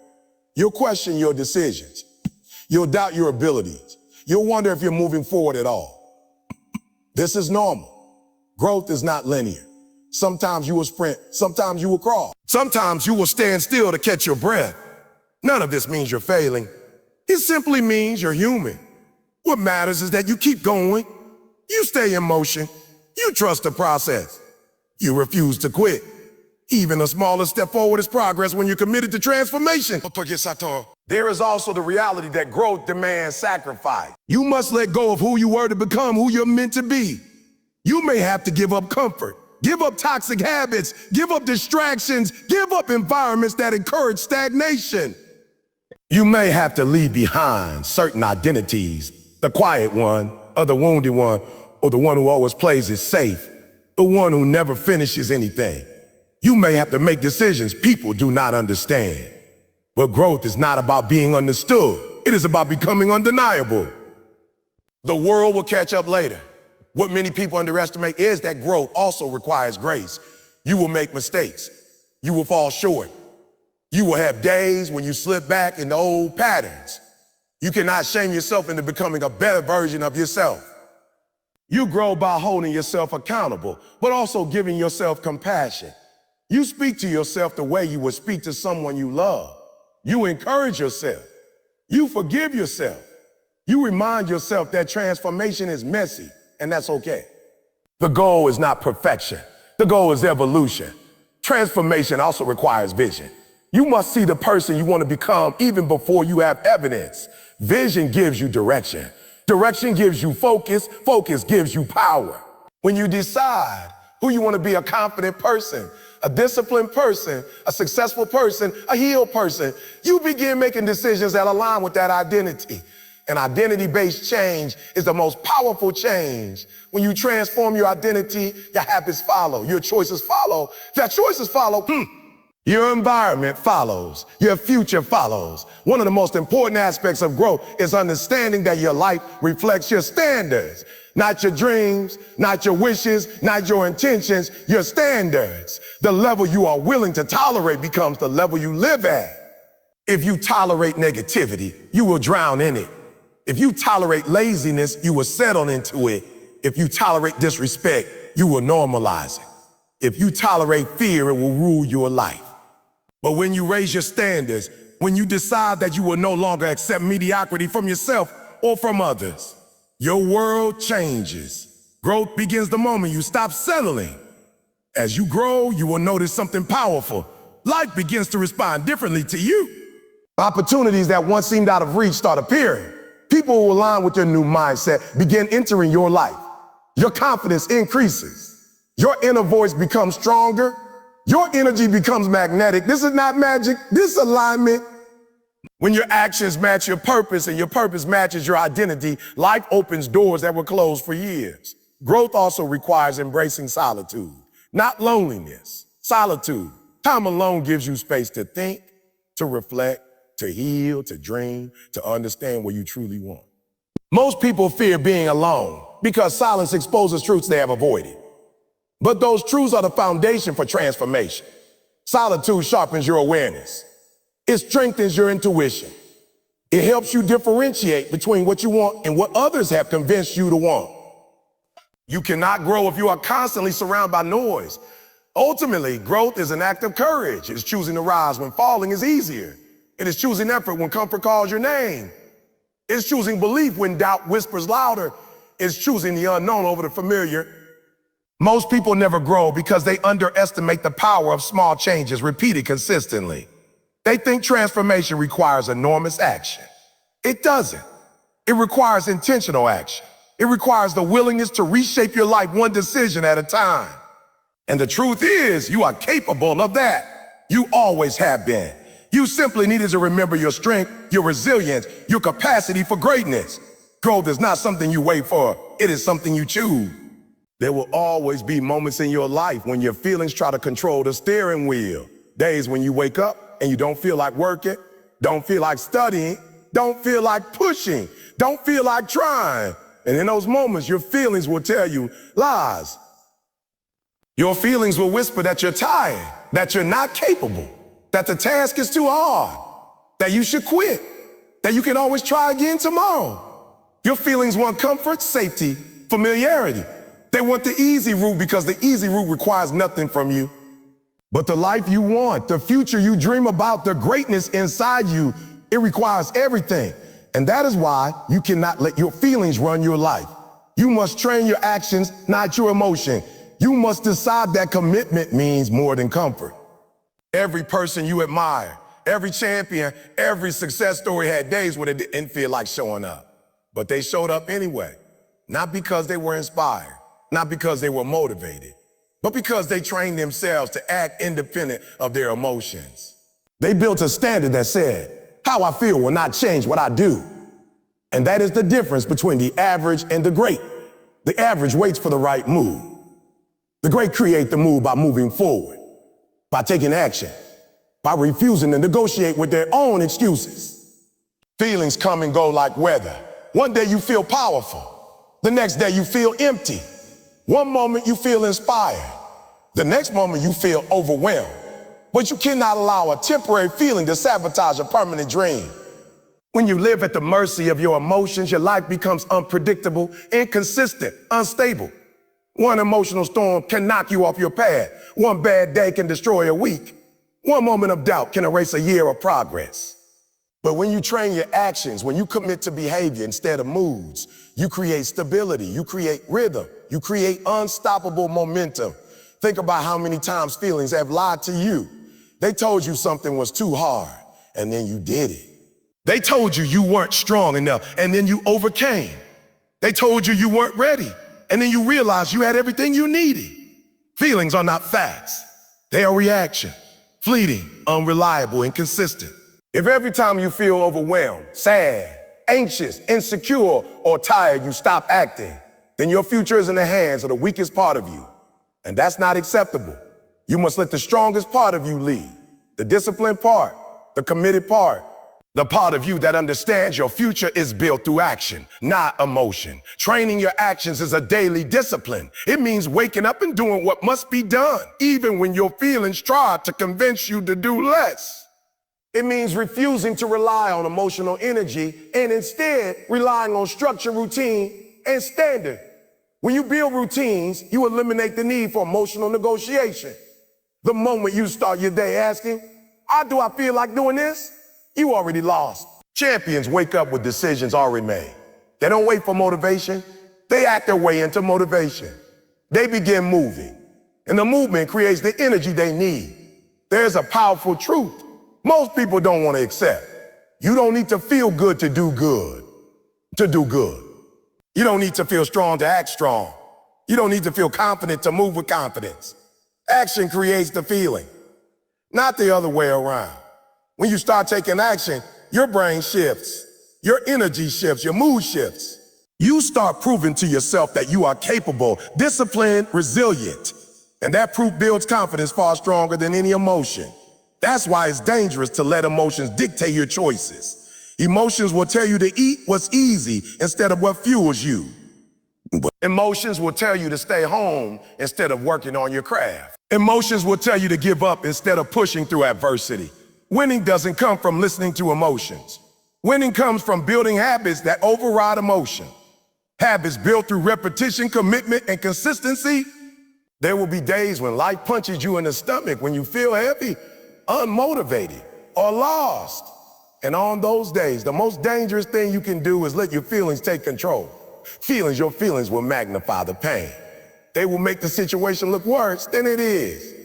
You'll question your decisions. You'll doubt your abilities. You'll wonder if you're moving forward at all. This is normal. Growth is not linear. Sometimes you will sprint, sometimes you will crawl. Sometimes you will stand still to catch your breath. None of this means you're failing. It simply means you're human. What matters is that you keep going. You stay in motion. You trust the process. You refuse to quit. Even a smaller step forward is progress when you're committed to transformation. There is also the reality that growth demands sacrifice. You must let go of who you were to become who you're meant to be. You may have to give up comfort, give up toxic habits, give up distractions, give up environments that encourage stagnation. You may have to leave behind certain identities, the quiet one, or the wounded one, or the one who always plays it safe, the one who never finishes anything. You may have to make decisions people do not understand. But growth is not about being understood. It is about becoming undeniable. The world will catch up later. What many people underestimate is that growth also requires grace. You will make mistakes. You will fall short. You will have days when you slip back into old patterns. You cannot shame yourself into becoming a better version of yourself. You grow by holding yourself accountable, but also giving yourself compassion. You speak to yourself the way you would speak to someone you love. You encourage yourself. You forgive yourself. You remind yourself that transformation is messy, and that's okay. The goal is not perfection. The goal is evolution. Transformation also requires vision. You must see the person you want to become even before you have evidence. Vision gives you direction. Direction gives you focus. Focus gives you power. When you decide who you want to be, a confident person, a disciplined person, a successful person, a healed person, you begin making decisions that align with that identity. And identity-based change is the most powerful change. When you transform your identity, your habits follow, your choices follow. If your choices follow, your environment follows, your future follows. One of the most important aspects of growth is understanding that your life reflects your standards. Not your dreams, not your wishes, not your intentions, your standards. The level you are willing to tolerate becomes the level you live at. If you tolerate negativity, you will drown in it. If you tolerate laziness, you will settle into it. If you tolerate disrespect, you will normalize it. If you tolerate fear, it will rule your life. But when you raise your standards, when you decide that you will no longer accept mediocrity from yourself or from others, your world changes. Growth begins the moment you stop settling. As you grow, you will notice something powerful. Life begins to respond differently to you. Opportunities that once seemed out of reach start appearing. People who align with your new mindset begin entering your life. Your confidence increases. Your inner voice becomes stronger. Your energy becomes magnetic. This is not magic. This is alignment. When your actions match your purpose and your purpose matches your identity, life opens doors that were closed for years. Growth also requires embracing solitude, not loneliness. Solitude. Time alone gives you space to think, to reflect, to heal, to dream, to understand what you truly want. Most people fear being alone because silence exposes truths they have avoided. But those truths are the foundation for transformation. Solitude sharpens your awareness. It strengthens your intuition. It helps you differentiate between what you want and what others have convinced you to want. You cannot grow if you are constantly surrounded by noise. Ultimately, growth is an act of courage. It's choosing to rise when falling is easier. It is choosing effort when comfort calls your name. It's choosing belief when doubt whispers louder. It's choosing the unknown over the familiar. Most people never grow because they underestimate the power of small changes repeated consistently. They think transformation requires enormous action. It doesn't. It requires intentional action. It requires the willingness to reshape your life one decision at a time. And the truth is, you are capable of that. You always have been. You simply needed to remember your strength, your resilience, your capacity for greatness. Growth is not something you wait for. It is something you choose. There will always be moments in your life when your feelings try to control the steering wheel. Days when you wake up and you don't feel like working, don't feel like studying, don't feel like pushing, don't feel like trying. And in those moments, your feelings will tell you lies. Your feelings will whisper that you're tired, that you're not capable, that the task is too hard. that you should quit, that you can always try again tomorrow. Your feelings want comfort, safety, familiarity. They want the easy route because the easy route requires nothing from you. But the life you want, the future you dream about, the greatness inside you, it requires everything. And that is why you cannot let your feelings run your life. You must train your actions, not your emotion. You must decide that commitment means more than comfort. Every person you admire, every champion, every success story had days when it didn't feel like showing up. But they showed up anyway, not because they were inspired, not because they were motivated, but because they trained themselves to act independent of their emotions. They built a standard that said, how I feel will not change what I do. And that is the difference between the average and the great. The average waits for the right move. The great create the move by moving forward, by taking action, by refusing to negotiate with their own excuses. Feelings come and go like weather. One day you feel powerful. The next day you feel empty. One moment you feel inspired. The next moment you feel overwhelmed. But you cannot allow a temporary feeling to sabotage a permanent dream. When you live at the mercy of your emotions, your life becomes unpredictable, inconsistent, unstable. One emotional storm can knock you off your path. One bad day can destroy a week. One moment of doubt can erase a year of progress. But when you train your actions, when you commit to behavior instead of moods, you create stability, you create rhythm, you create unstoppable momentum. Think about how many times feelings have lied to you. They told you something was too hard, and then you did it. They told you you weren't strong enough, and then you overcame. They told you you weren't ready, and then you realized you had everything you needed. Feelings are not facts. They are reaction, fleeting, unreliable, inconsistent. If every time you feel overwhelmed, sad, anxious, insecure, or tired, you stop acting, then your future is in the hands of the weakest part of you. And that's not acceptable. You must let the strongest part of you lead. The disciplined part, the committed part, the part of you that understands your future is built through action, not emotion. Training your actions is a daily discipline. It means waking up and doing what must be done, even when your feelings try to convince you to do less. It means refusing to rely on emotional energy and instead relying on structure, routine, and standard. When you build routines, you eliminate the need for emotional negotiation. The moment you start your day asking, how do I feel like doing this? You already lost. Champions wake up with decisions already made. They don't wait for motivation. They act their way into motivation. They begin moving, and the movement creates the energy they need. There's a powerful truth most people don't want to accept. You don't need to feel good to do good. You don't need to feel strong to act strong. You don't need to feel confident to move with confidence. Action creates the feeling, not the other way around. When you start taking action, your brain shifts, your energy shifts, your mood shifts. You start proving to yourself that you are capable, disciplined, resilient. And that proof builds confidence far stronger than any emotion. That's why it's dangerous to let emotions dictate your choices. Emotions will tell you to eat what's easy instead of what fuels you. Emotions will tell you to stay home instead of working on your craft. Emotions will tell you to give up instead of pushing through adversity. Winning doesn't come from listening to emotions. Winning comes from building habits that override emotion. Habits built through repetition, commitment, and consistency. There will be days when life punches you in the stomach, when you feel heavy, unmotivated, or lost. And on those days, the most dangerous thing you can do is let your feelings take control. Your feelings will magnify the pain. They will make the situation look worse than it is.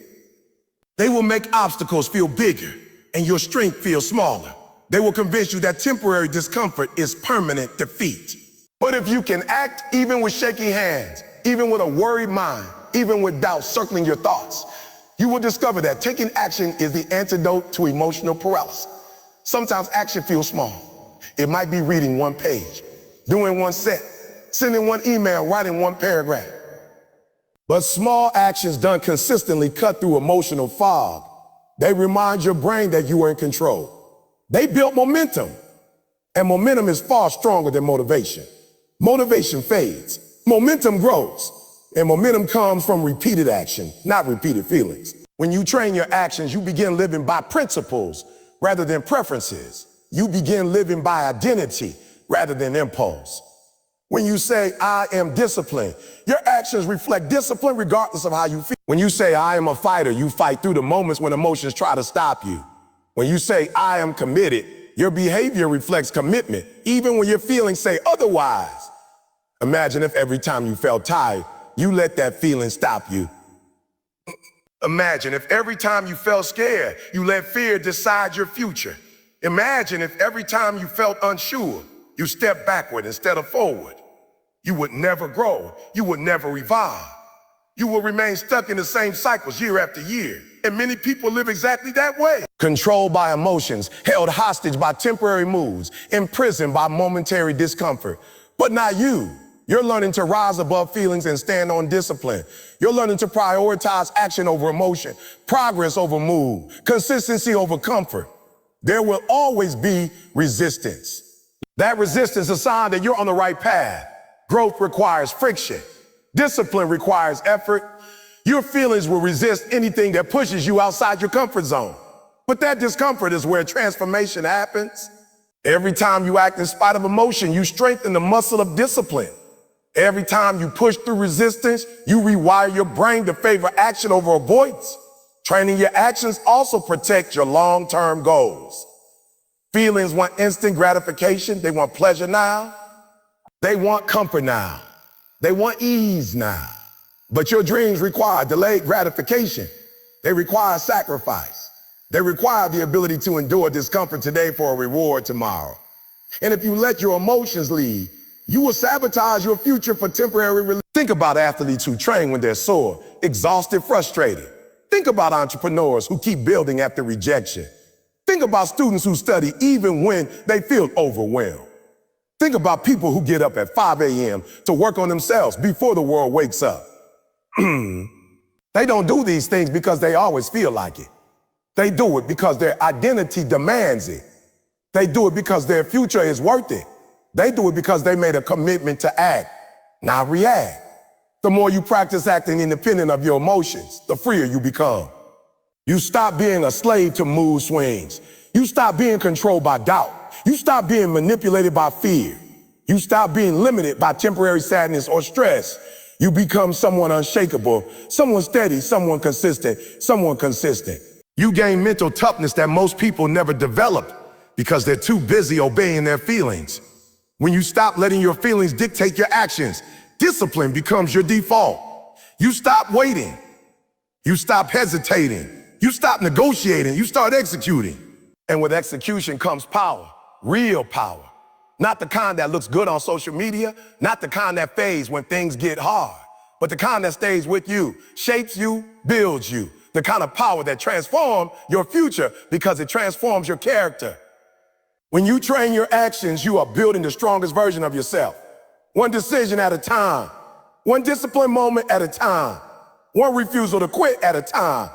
They will make obstacles feel bigger and your strength feel smaller. They will convince you that temporary discomfort is permanent defeat. But if you can act even with shaky hands, even with a worried mind, even with doubt circling your thoughts, you will discover that taking action is the antidote to emotional paralysis. Sometimes action feels small. It might be reading one page, doing one set, sending one email, writing one paragraph. But small actions done consistently cut through emotional fog. They remind your brain that you are in control. They build momentum, and momentum is far stronger than motivation. Motivation fades, momentum grows, and momentum comes from repeated action, not repeated feelings. When you train your actions, you begin living by principles, rather than preferences. You begin living by identity rather than impulse. When you say, I am disciplined, your actions reflect discipline regardless of how you feel. When you say, I am a fighter, you fight through the moments when emotions try to stop you. When you say, I am committed, your behavior reflects commitment, even when your feelings say otherwise. Imagine if every time you felt tired, you let that feeling stop you. Imagine if every time you felt scared, you let fear decide your future. Imagine if every time you felt unsure, you stepped backward instead of forward. You would never grow. You would never evolve. You will remain stuck in the same cycles year after year. And many people live exactly that way. Controlled by emotions, held hostage by temporary moods, imprisoned by momentary discomfort. But not you. You're learning to rise above feelings and stand on discipline. You're learning to prioritize action over emotion, progress over mood, consistency over comfort. There will always be resistance. That resistance is a sign that you're on the right path. Growth requires friction. Discipline requires effort. Your feelings will resist anything that pushes you outside your comfort zone. But that discomfort is where transformation happens. Every time you act in spite of emotion, you strengthen the muscle of discipline. Every time you push through resistance, you rewire your brain to favor action over avoidance. Training your actions also protects your long-term goals. Feelings want instant gratification. They want pleasure now. They want comfort now. They want ease now. But your dreams require delayed gratification. They require sacrifice. They require the ability to endure discomfort today for a reward tomorrow. And if you let your emotions lead, you will sabotage your future for temporary relief. Think about athletes who train when they're sore, exhausted, frustrated. Think about entrepreneurs who keep building after rejection. Think about students who study even when they feel overwhelmed. Think about people who get up at 5 a.m. to work on themselves before the world wakes up. They don't do these things because they always feel like it. They do it because their identity demands it. They do it because their future is worth it. They do it because they made a commitment to act, not react. The more you practice acting independent of your emotions, the freer you become. You stop being a slave to mood swings. You stop being controlled by doubt. You stop being manipulated by fear. You stop being limited by temporary sadness or stress. You become someone unshakable, someone steady, someone consistent. You gain mental toughness that most people never develop because they're too busy obeying their feelings. When you stop letting your feelings dictate your actions, discipline becomes your default. You stop waiting. You stop hesitating. You stop negotiating. You start executing. And with execution comes power, real power. Not the kind that looks good on social media, not the kind that fades when things get hard, but the kind that stays with you, shapes you, builds you. The kind of power that transforms your future because it transforms your character. When you train your actions, you are building the strongest version of yourself. One decision at a time, one discipline moment at a time, one refusal to quit at a time.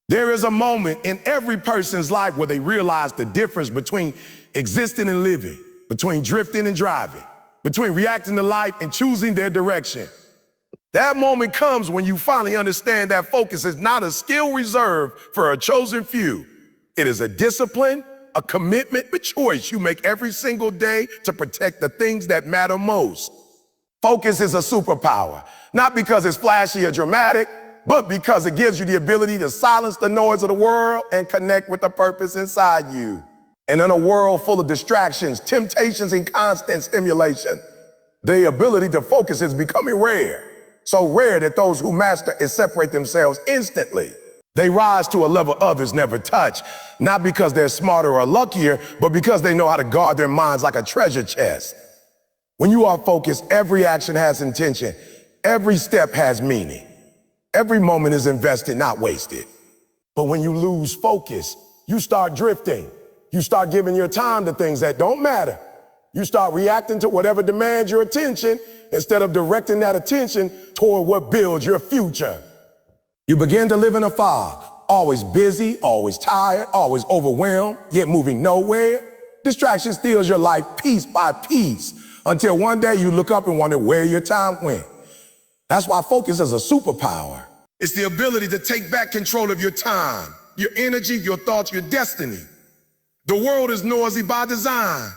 There is a moment in every person's life where they realize the difference between existing and living, between drifting and driving, between reacting to life and choosing their direction. That moment comes when you finally understand that focus is not a skill reserved for a chosen few. It is a discipline, a commitment, a choice you make every single day to protect the things that matter most. Focus is a superpower, not because it's flashy or dramatic, but because it gives you the ability to silence the noise of the world and connect with the purpose inside you. And in a world full of distractions, temptations, and constant stimulation, the ability to focus is becoming rare. So rare that those who master it separate themselves instantly. They rise to a level others never touch, not because they're smarter or luckier, but because they know how to guard their minds like a treasure chest. When you are focused, every action has intention. Every step has meaning. Every moment is invested, not wasted. But when you lose focus, you start drifting. You start giving your time to things that don't matter. You start reacting to whatever demands your attention instead of directing that attention toward what builds your future. You begin to live in a fog, always busy, always tired, always overwhelmed, yet moving nowhere. Distraction steals your life piece by piece until one day you look up and wonder where your time went. That's why focus is a superpower. It's the ability to take back control of your time, your energy, your thoughts, your destiny. The world is noisy by design.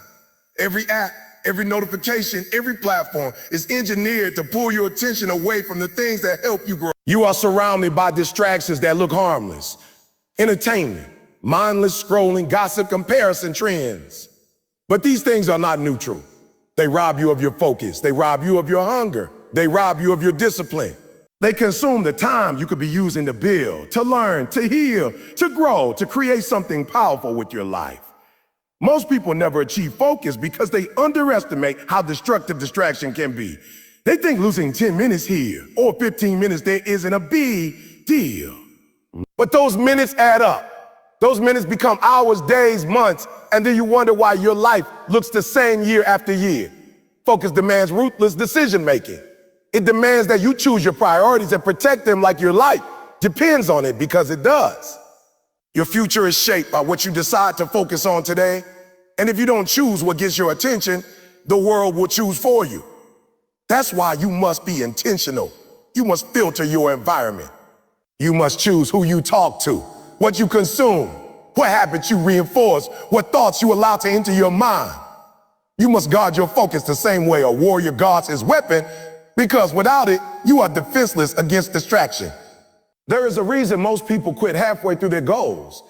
Every app, every notification, every platform is engineered to pull your attention away from the things that help you grow. You are surrounded by distractions that look harmless. Entertainment, mindless scrolling, gossip, comparison trends. But these things are not neutral. They rob you of your focus. They rob you of your hunger. They rob you of your discipline. They consume the time you could be using to build, to learn, to heal, to grow, to create something powerful with your life. Most people never achieve focus because they underestimate how destructive distraction can be. They think losing 10 minutes here or 15 minutes there isn't a big deal. But those minutes add up. Those minutes become hours, days, months, and then you wonder why your life looks the same year after year. Focus demands ruthless decision-making. It demands that you choose your priorities and protect them like your life depends on it, because it does. Your future is shaped by what you decide to focus on today. And if you don't choose what gets your attention, the world will choose for you. That's why you must be intentional. You must filter your environment. You must choose who you talk to, what you consume, what habits you reinforce, what thoughts you allow to enter your mind. You must guard your focus the same way a warrior guards his weapon, because without it, you are defenseless against distraction. There is a reason most people quit halfway through their goals.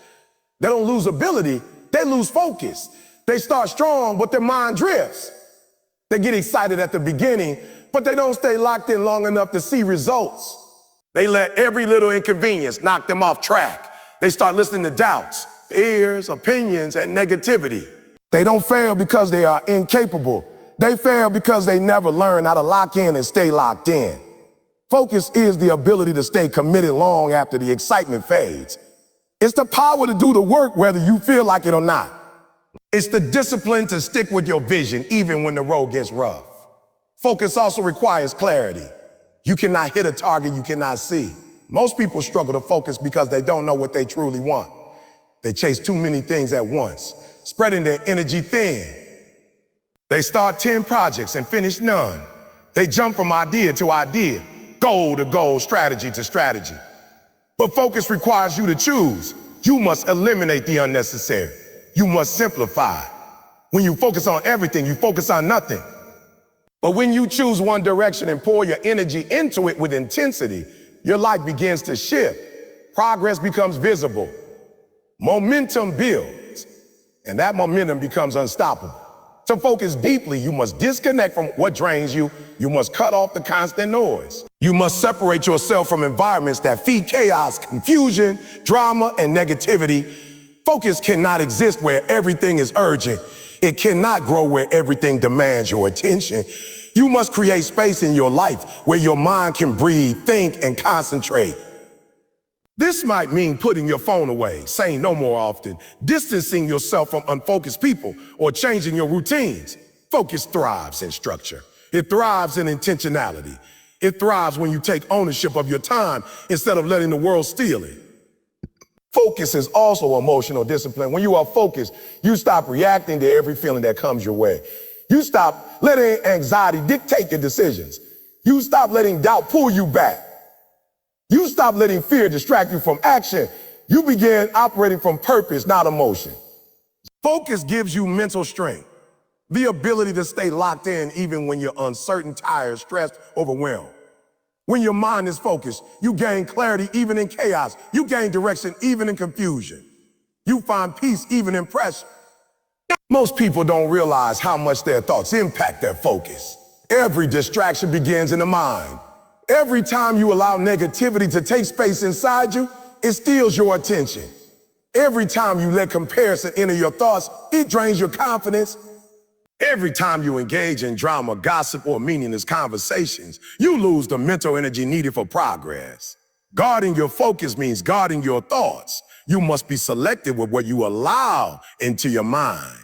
They don't lose ability, they lose focus. They start strong, but their mind drifts. They get excited at the beginning, but they don't stay locked in long enough to see results. They let every little inconvenience knock them off track. They start listening to doubts, fears, opinions, and negativity. They don't fail because they are incapable. They fail because they never learn how to lock in and stay locked in. Focus is the ability to stay committed long after the excitement fades. It's the power to do the work whether you feel like it or not. It's the discipline to stick with your vision even when the road gets rough. Focus also requires clarity. You cannot hit a target you cannot see. Most people struggle to focus because they don't know what they truly want. They chase too many things at once, spreading their energy thin. They start 10 projects and finish none. They jump from idea to idea, goal to goal, strategy to strategy. But focus requires you to choose. You must eliminate the unnecessary. You must simplify. When you focus on everything, you focus on nothing. But when you choose one direction and pour your energy into it with intensity, your life begins to shift. Progress becomes visible. Momentum builds, and that momentum becomes unstoppable. To focus deeply, you must disconnect from what drains you. You must cut off the constant noise. You must separate yourself from environments that feed chaos, confusion, drama, and negativity. Focus cannot exist where everything is urgent. It cannot grow where everything demands your attention. You must create space in your life where your mind can breathe, think, and concentrate. This might mean putting your phone away, saying no more often, distancing yourself from unfocused people, or changing your routines. Focus thrives in structure. It thrives in intentionality. It thrives when you take ownership of your time instead of letting the world steal it. Focus is also emotional discipline. When you are focused, you stop reacting to every feeling that comes your way. You stop letting anxiety dictate your decisions. You stop letting doubt pull you back. You stop letting fear distract you from action. You begin operating from purpose, not emotion. Focus gives you mental strength, the ability to stay locked in even when you're uncertain, tired, stressed, overwhelmed. When your mind is focused, you gain clarity even in chaos. You gain direction even in confusion. You find peace even in pressure. Most people don't realize how much their thoughts impact their focus. Every distraction begins in the mind. Every time you allow negativity to take space inside you, it steals your attention. Every time you let comparison enter your thoughts, it drains your confidence. Every time you engage in drama, gossip, or meaningless conversations, you lose the mental energy needed for progress. Guarding your focus means guarding your thoughts. You must be selective with what you allow into your mind.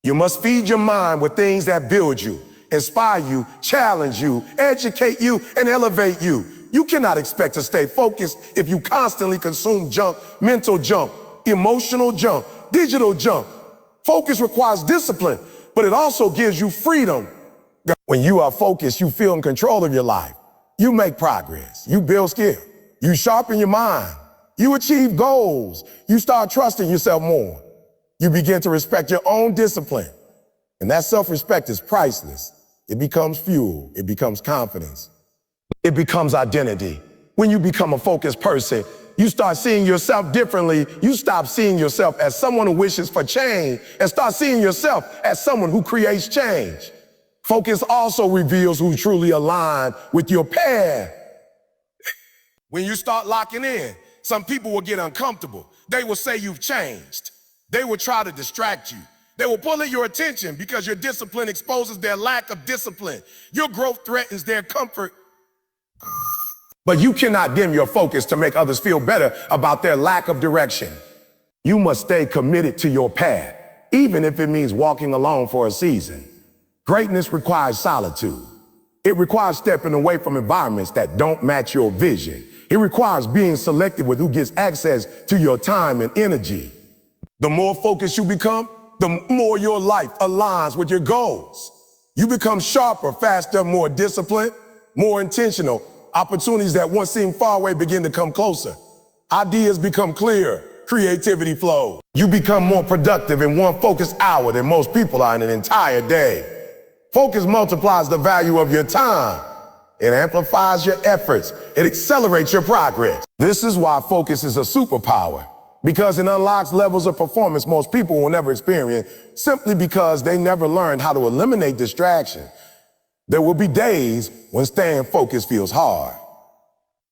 You must feed your mind with things that build you, inspire you, challenge you, educate you, and elevate you. You cannot expect to stay focused if you constantly consume junk, mental junk, emotional junk, digital junk. Focus requires discipline, but it also gives you freedom. When you are focused, you feel in control of your life. You make progress. You build skill. You sharpen your mind. You achieve goals. You start trusting yourself more. You begin to respect your own discipline. And that self-respect is priceless. It becomes fuel. It becomes confidence. It becomes identity. When you become a focused person, you start seeing yourself differently. You stop seeing yourself as someone who wishes for change and start seeing yourself as someone who creates change. Focus also reveals who truly align with your path. When you start locking in, some people will get uncomfortable. They will say you've changed. They will try to distract you. They will pull at your attention because your discipline exposes their lack of discipline. Your growth threatens their comfort. But you cannot dim your focus to make others feel better about their lack of direction. You must stay committed to your path, even if it means walking alone for a season. Greatness requires solitude. It requires stepping away from environments that don't match your vision. It requires being selective with who gets access to your time and energy. The more focused you become, the more your life aligns with your goals. You become sharper, faster, more disciplined, more intentional. Opportunities that once seemed far away begin to come closer. Ideas become clearer. Creativity flows. You become more productive in one focused hour than most people are in an entire day. Focus multiplies the value of your time. It amplifies your efforts. It accelerates your progress. This is why focus is a superpower, because it unlocks levels of performance most people will never experience simply because they never learned how to eliminate distraction. There will be days when staying focused feels hard.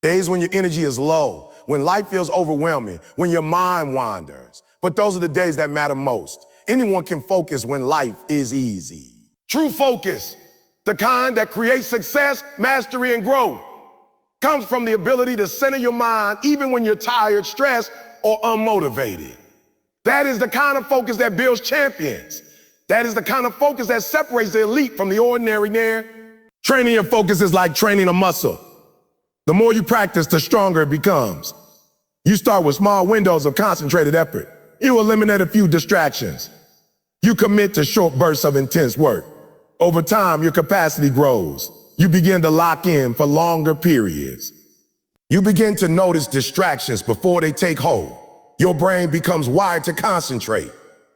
Days when your energy is low, when life feels overwhelming, when your mind wanders. But those are the days that matter most. Anyone can focus when life is easy. True focus, the kind that creates success, mastery, and growth, comes from the ability to center your mind even when you're tired, stressed, or unmotivated. That is the kind of focus that builds champions. That is the kind of focus that separates the elite from the ordinary there. Training your focus is like training a muscle. The more you practice, the stronger it becomes. You start with small windows of concentrated effort. You eliminate a few distractions. You commit to short bursts of intense work. Over time, your capacity grows. You begin to lock in for longer periods. You begin to notice distractions before they take hold. Your brain becomes wired to concentrate.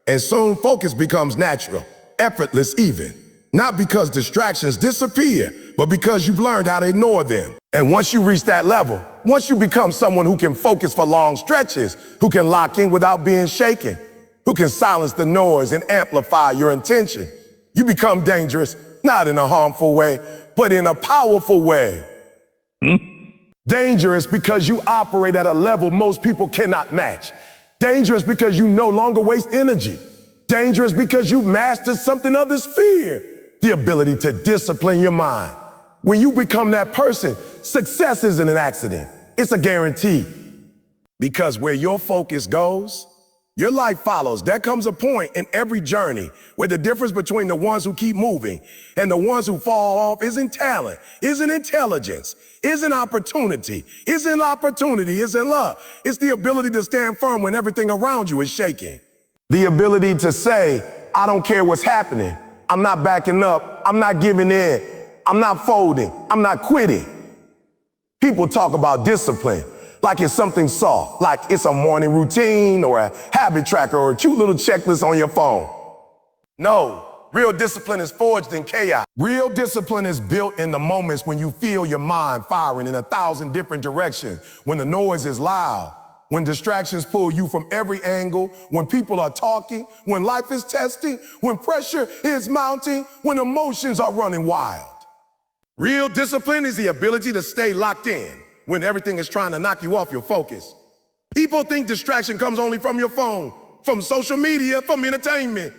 And soon focus becomes natural, effortless even. Not because distractions disappear, but because you've learned how to ignore them. And once you reach that level, once you become someone who can focus for long stretches, who can lock in without being shaken, who can silence the noise and amplify your intention, you become dangerous, not in a harmful way, but in a powerful way. Dangerous because you operate at a level most people cannot match. Dangerous because you no longer waste energy. Dangerous because you've mastered something others fear, the ability to discipline your mind. When you become that person, success isn't an accident. It's a guarantee. Because where your focus goes, your life follows. There comes a point in every journey where the difference between the ones who keep moving and the ones who fall off isn't talent, isn't intelligence, isn't opportunity, isn't luck. It's the ability to stand firm when everything around you is shaking. The ability to say, I don't care what's happening. I'm not backing up. I'm not giving in. I'm not folding. I'm not quitting. People talk about discipline like it's something soft, like it's a morning routine or a habit tracker or a cute little checklist on your phone. No, real discipline is forged in chaos. Real discipline is built in the moments when you feel your mind firing in 1,000 different directions, when the noise is loud, when distractions pull you from every angle, when people are talking, when life is testing, when pressure is mounting, when emotions are running wild. Real discipline is the ability to stay locked in when everything is trying to knock you off your focus. People think distraction comes only from your phone, from social media, from entertainment.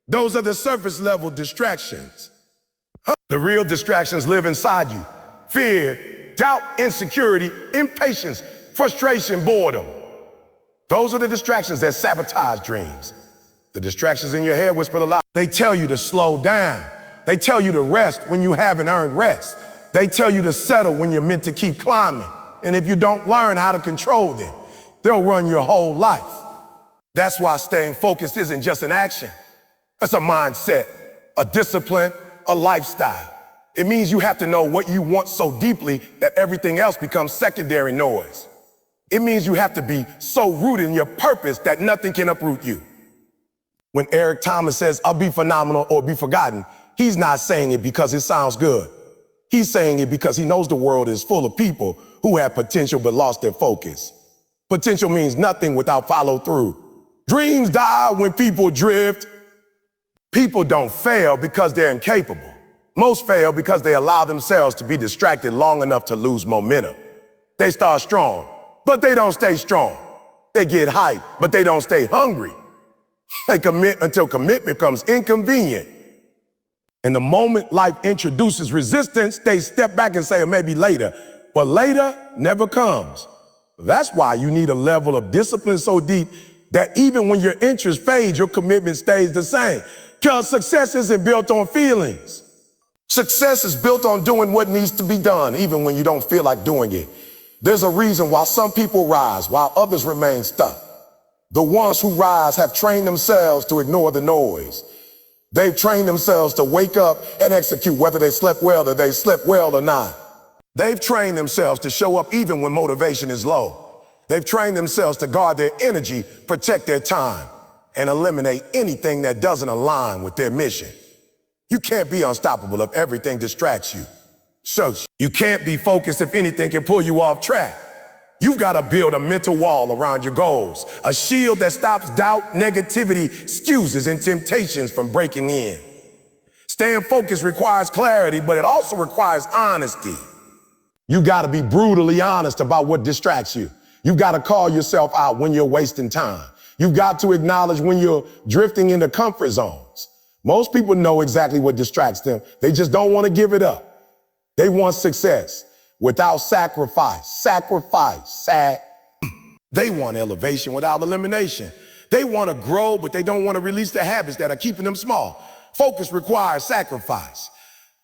Those are the surface level distractions. The real distractions live inside you. Fear, doubt, insecurity, impatience, frustration, boredom. Those are the distractions that sabotage dreams. The distractions in your head whisper aloud. They tell you to slow down. They tell you to rest when you haven't earned rest. They tell you to settle when you're meant to keep climbing. And if you don't learn how to control them, they'll run your whole life. That's why staying focused isn't just an action. It's a mindset, a discipline, a lifestyle. It means you have to know what you want so deeply that everything else becomes secondary noise. It means you have to be so rooted in your purpose that nothing can uproot you. When Eric Thomas says, I'll be phenomenal or be forgotten, he's not saying it because it sounds good. He's saying it because he knows the world is full of people who have potential but lost their focus. Potential means nothing without follow through. Dreams die when people drift. People don't fail because they're incapable. Most fail because they allow themselves to be distracted long enough to lose momentum. They start strong, but they don't stay strong. They get hyped, but they don't stay hungry. They commit until commitment becomes inconvenient. And the moment life introduces resistance, they step back and say, maybe later. But later never comes. That's why you need a level of discipline so deep that even when your interest fades, your commitment stays the same. Because success isn't built on feelings. Success is built on doing what needs to be done, even when you don't feel like doing it. There's a reason why some people rise while others remain stuck. The ones who rise have trained themselves to ignore the noise. They've trained themselves to wake up and execute whether they slept well or not. They've trained themselves to show up even when motivation is low. They've trained themselves to guard their energy, protect their time, and eliminate anything that doesn't align with their mission. You can't be unstoppable if everything distracts you. So you can't be focused if anything can pull you off track. You've got to build a mental wall around your goals, a shield that stops doubt, negativity, excuses, and temptations from breaking in. Staying focused requires clarity, but it also requires honesty. You got to be brutally honest about what distracts you. You've got to call yourself out when you're wasting time. You've got to acknowledge when you're drifting into comfort zones. Most people know exactly what distracts them. They just don't want to give it up. They want success without sacrifice. They want elevation without elimination. They want to grow, but they don't want to release the habits that are keeping them small. Focus requires sacrifice.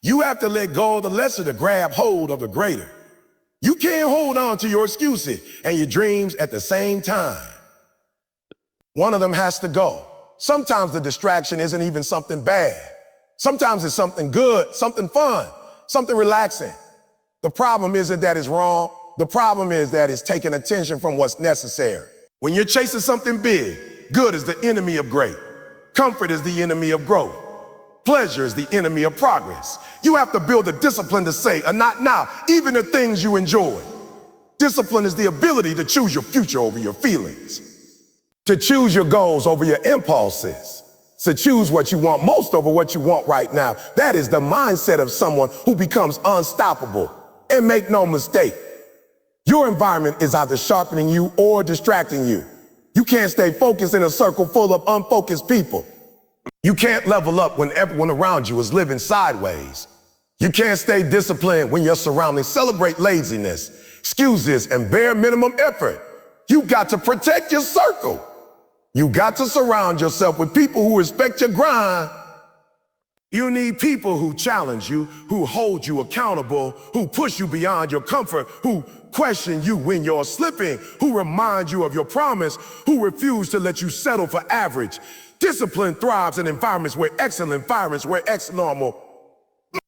You have to let go of the lesser to grab hold of the greater. You can't hold on to your excuses and your dreams at the same time. One of them has to go. Sometimes the distraction isn't even something bad. Sometimes it's something good, something fun, something relaxing. The problem isn't that it's wrong. The problem is that it's taking attention from what's necessary. When you're chasing something big, good is the enemy of great. Comfort is the enemy of growth. Pleasure is the enemy of progress. You have to build a discipline to say, not now, even the things you enjoy. Discipline is the ability to choose your future over your feelings, to choose your goals over your impulses, to choose what you want most over what you want right now. That is the mindset of someone who becomes unstoppable. And make no mistake, your environment is either sharpening you or distracting you. You can't stay focused in a circle full of unfocused people. You can't level up when everyone around you is living sideways. You can't stay disciplined when your surroundings celebrate laziness, excuses, and bare minimum effort. You got to protect your circle. You got to surround yourself with people who respect your grind. You need people who challenge you, who hold you accountable, who push you beyond your comfort, who question you when you're slipping, who remind you of your promise, who refuse to let you settle for average. Discipline thrives in environments where it's normal.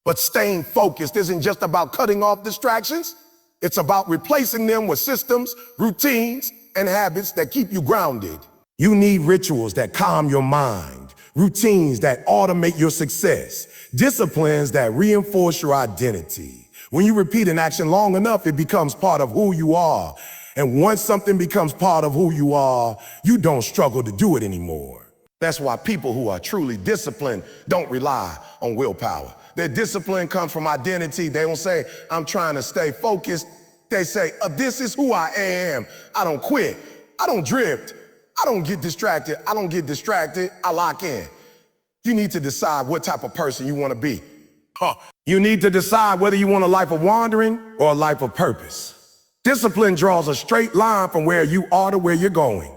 But staying focused isn't just about cutting off distractions. It's about replacing them with systems, routines, and habits that keep you grounded. You need rituals that calm your mind, routines that automate your success, disciplines that reinforce your identity. When you repeat an action long enough, it becomes part of who you are. And once something becomes part of who you are, you don't struggle to do it anymore. That's why people who are truly disciplined don't rely on willpower. Their discipline comes from identity. They don't say, I'm trying to stay focused. They say, this is who I am. I don't quit. I don't drift. I don't get distracted. I lock in. You need to decide what type of person you want to be. You need to decide whether you want a life of wandering or a life of purpose. Discipline draws a straight line from where you are to where you're going.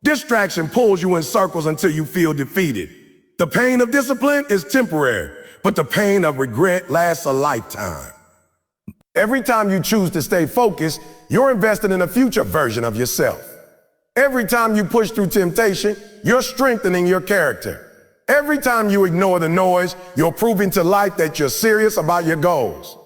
Distraction pulls you in circles until you feel defeated. The pain of discipline is temporary, but the pain of regret lasts a lifetime. Every time you choose to stay focused, you're investing in a future version of yourself. Every time you push through temptation, you're strengthening your character. Every time you ignore the noise, you're proving to life that you're serious about your goals.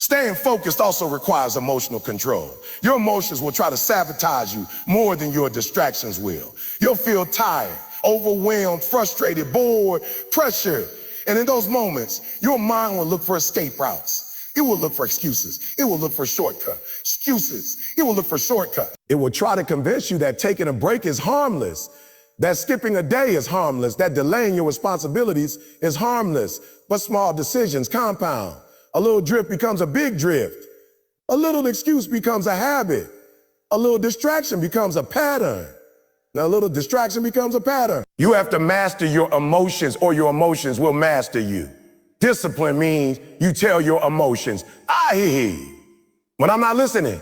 Staying focused also requires emotional control. Your emotions will try to sabotage you more than your distractions will. You'll feel tired, overwhelmed, frustrated, bored, pressured. And in those moments, your mind will look for escape routes. It will look for excuses. It will look for shortcuts. Excuses. It will look for shortcuts. It will try to convince you that taking a break is harmless, that skipping a day is harmless, that delaying your responsibilities is harmless. But small decisions compound. A little drift becomes a big drift. A little excuse becomes a habit. A little distraction becomes a pattern. Now, a little distraction becomes a pattern. You have to master your emotions or your emotions will master you. Discipline means you tell your emotions, I hear you. When I'm not listening,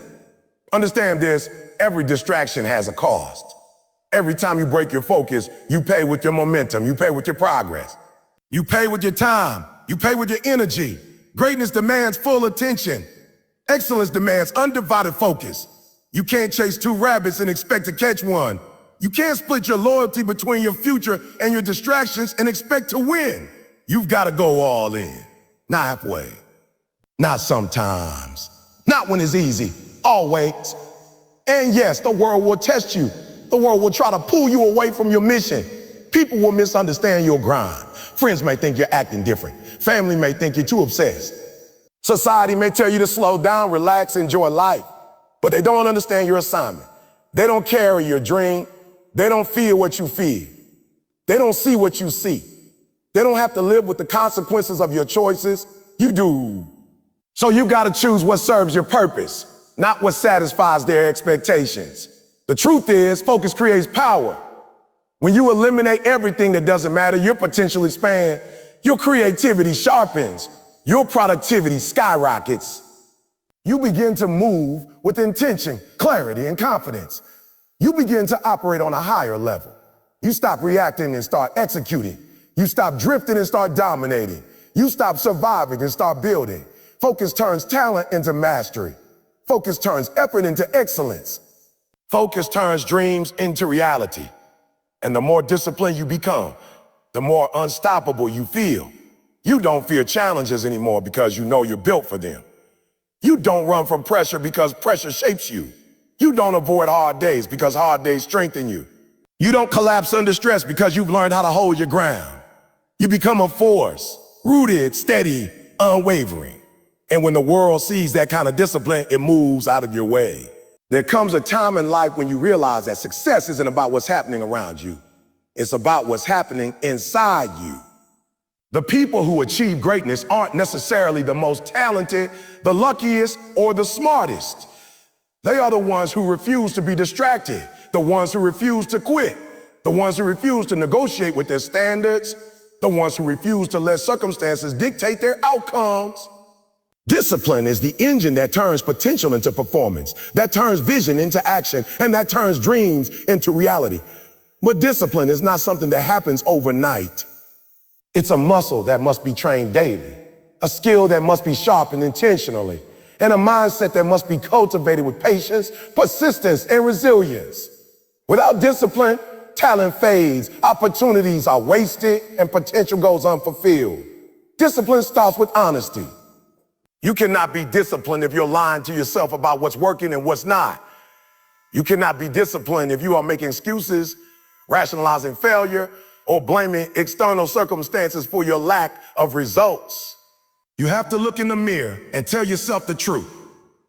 understand this, every distraction has a cost. Every time you break your focus, you pay with your momentum, you pay with your progress. You pay with your time, you pay with your energy. Greatness demands full attention. Excellence demands undivided focus. You can't chase two rabbits and expect to catch one. You can't split your loyalty between your future and your distractions and expect to win. You've got to go all in, not halfway, not sometimes, not when it's easy, always. And yes, the world will test you. The world will try to pull you away from your mission. People will misunderstand your grind. Friends may think you're acting different. Family may think you're too obsessed. Society may tell you to slow down, relax, enjoy life, but they don't understand your assignment. They don't carry your dream. They don't feel what you feel. They don't see what you see. They don't have to live with the consequences of your choices. You do. So you got to choose what serves your purpose, not what satisfies their expectations. The truth is, focus creates power. When you eliminate everything that doesn't matter, your potential expands, your creativity sharpens, your productivity skyrockets. You begin to move with intention, clarity, and confidence. You begin to operate on a higher level. You stop reacting and start executing. You stop drifting and start dominating. You stop surviving and start building. Focus turns talent into mastery. Focus turns effort into excellence. Focus turns dreams into reality. And the more disciplined you become, the more unstoppable you feel. You don't fear challenges anymore because you know you're built for them. You don't run from pressure because pressure shapes you. You don't avoid hard days because hard days strengthen you. You don't collapse under stress because you've learned how to hold your ground. You become a force, rooted, steady, unwavering. And when the world sees that kind of discipline, it moves out of your way. There comes a time in life when you realize that success isn't about what's happening around you. It's about what's happening inside you. The people who achieve greatness aren't necessarily the most talented, the luckiest, or the smartest. They are the ones who refuse to be distracted, the ones who refuse to quit, the ones who refuse to negotiate with their standards, the ones who refuse to let circumstances dictate their outcomes. Discipline is the engine that turns potential into performance, that turns vision into action, and that turns dreams into reality. But discipline is not something that happens overnight. It's a muscle that must be trained daily, a skill that must be sharpened intentionally, and a mindset that must be cultivated with patience, persistence, and resilience. Without discipline, talent fades, opportunities are wasted, and potential goes unfulfilled. Discipline starts with honesty. You cannot be disciplined if you're lying to yourself about what's working and what's not. You cannot be disciplined if you are making excuses, rationalizing failure, or blaming external circumstances for your lack of results. You have to look in the mirror and tell yourself the truth.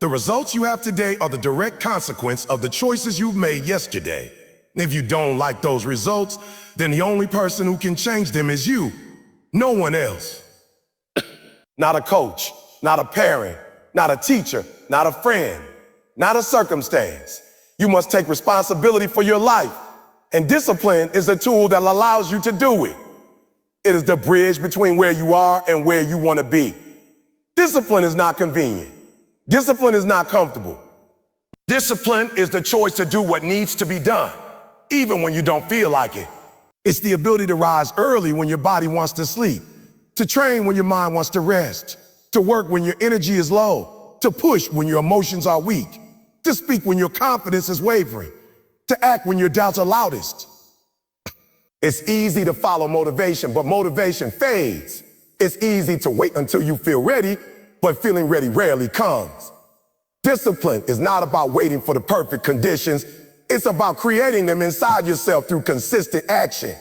The results you have today are the direct consequence of the choices you've made yesterday. And if you don't like those results, then the only person who can change them is you, no one else. Not a coach, not a parent, not a teacher, not a friend, not a circumstance. You must take responsibility for your life. And discipline is a tool that allows you to do it. It is the bridge between where you are and where you want to be. Discipline is not convenient. Discipline is not comfortable. Discipline is the choice to do what needs to be done, even when you don't feel like it. It's the ability to rise early when your body wants to sleep, to train when your mind wants to rest, to work when your energy is low, to push when your emotions are weak, to speak when your confidence is wavering, to act when your doubts are loudest. It's easy to follow motivation, but motivation fades. It's easy to wait until you feel ready, but feeling ready rarely comes. Discipline is not about waiting for the perfect conditions. It's about creating them inside yourself through consistent action.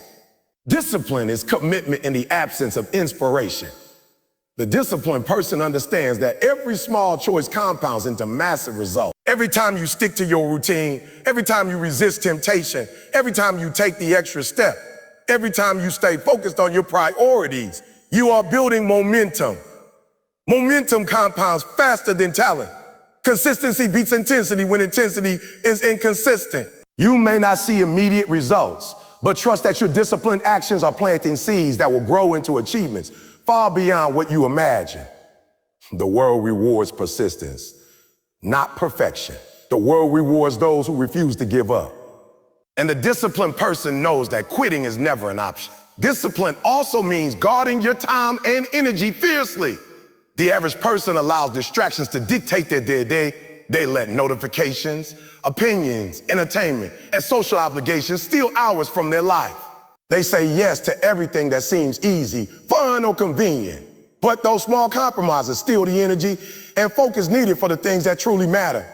Discipline is commitment in the absence of inspiration. The disciplined person understands that every small choice compounds into massive results. Every time you stick to your routine, every time you resist temptation, every time you take the extra step, every time you stay focused on your priorities, you are building momentum. Momentum compounds faster than talent. Consistency beats intensity when intensity is inconsistent. You may not see immediate results, but trust that your disciplined actions are planting seeds that will grow into achievements far beyond what you imagine. The world rewards persistence, not perfection. The world rewards those who refuse to give up. And the disciplined person knows that quitting is never an option. Discipline also means guarding your time and energy fiercely. The average person allows distractions to dictate their day. They let notifications, opinions, entertainment, and social obligations steal hours from their life. They say yes to everything that seems easy, fun, or convenient. But those small compromises steal the energy and focus needed for the things that truly matter.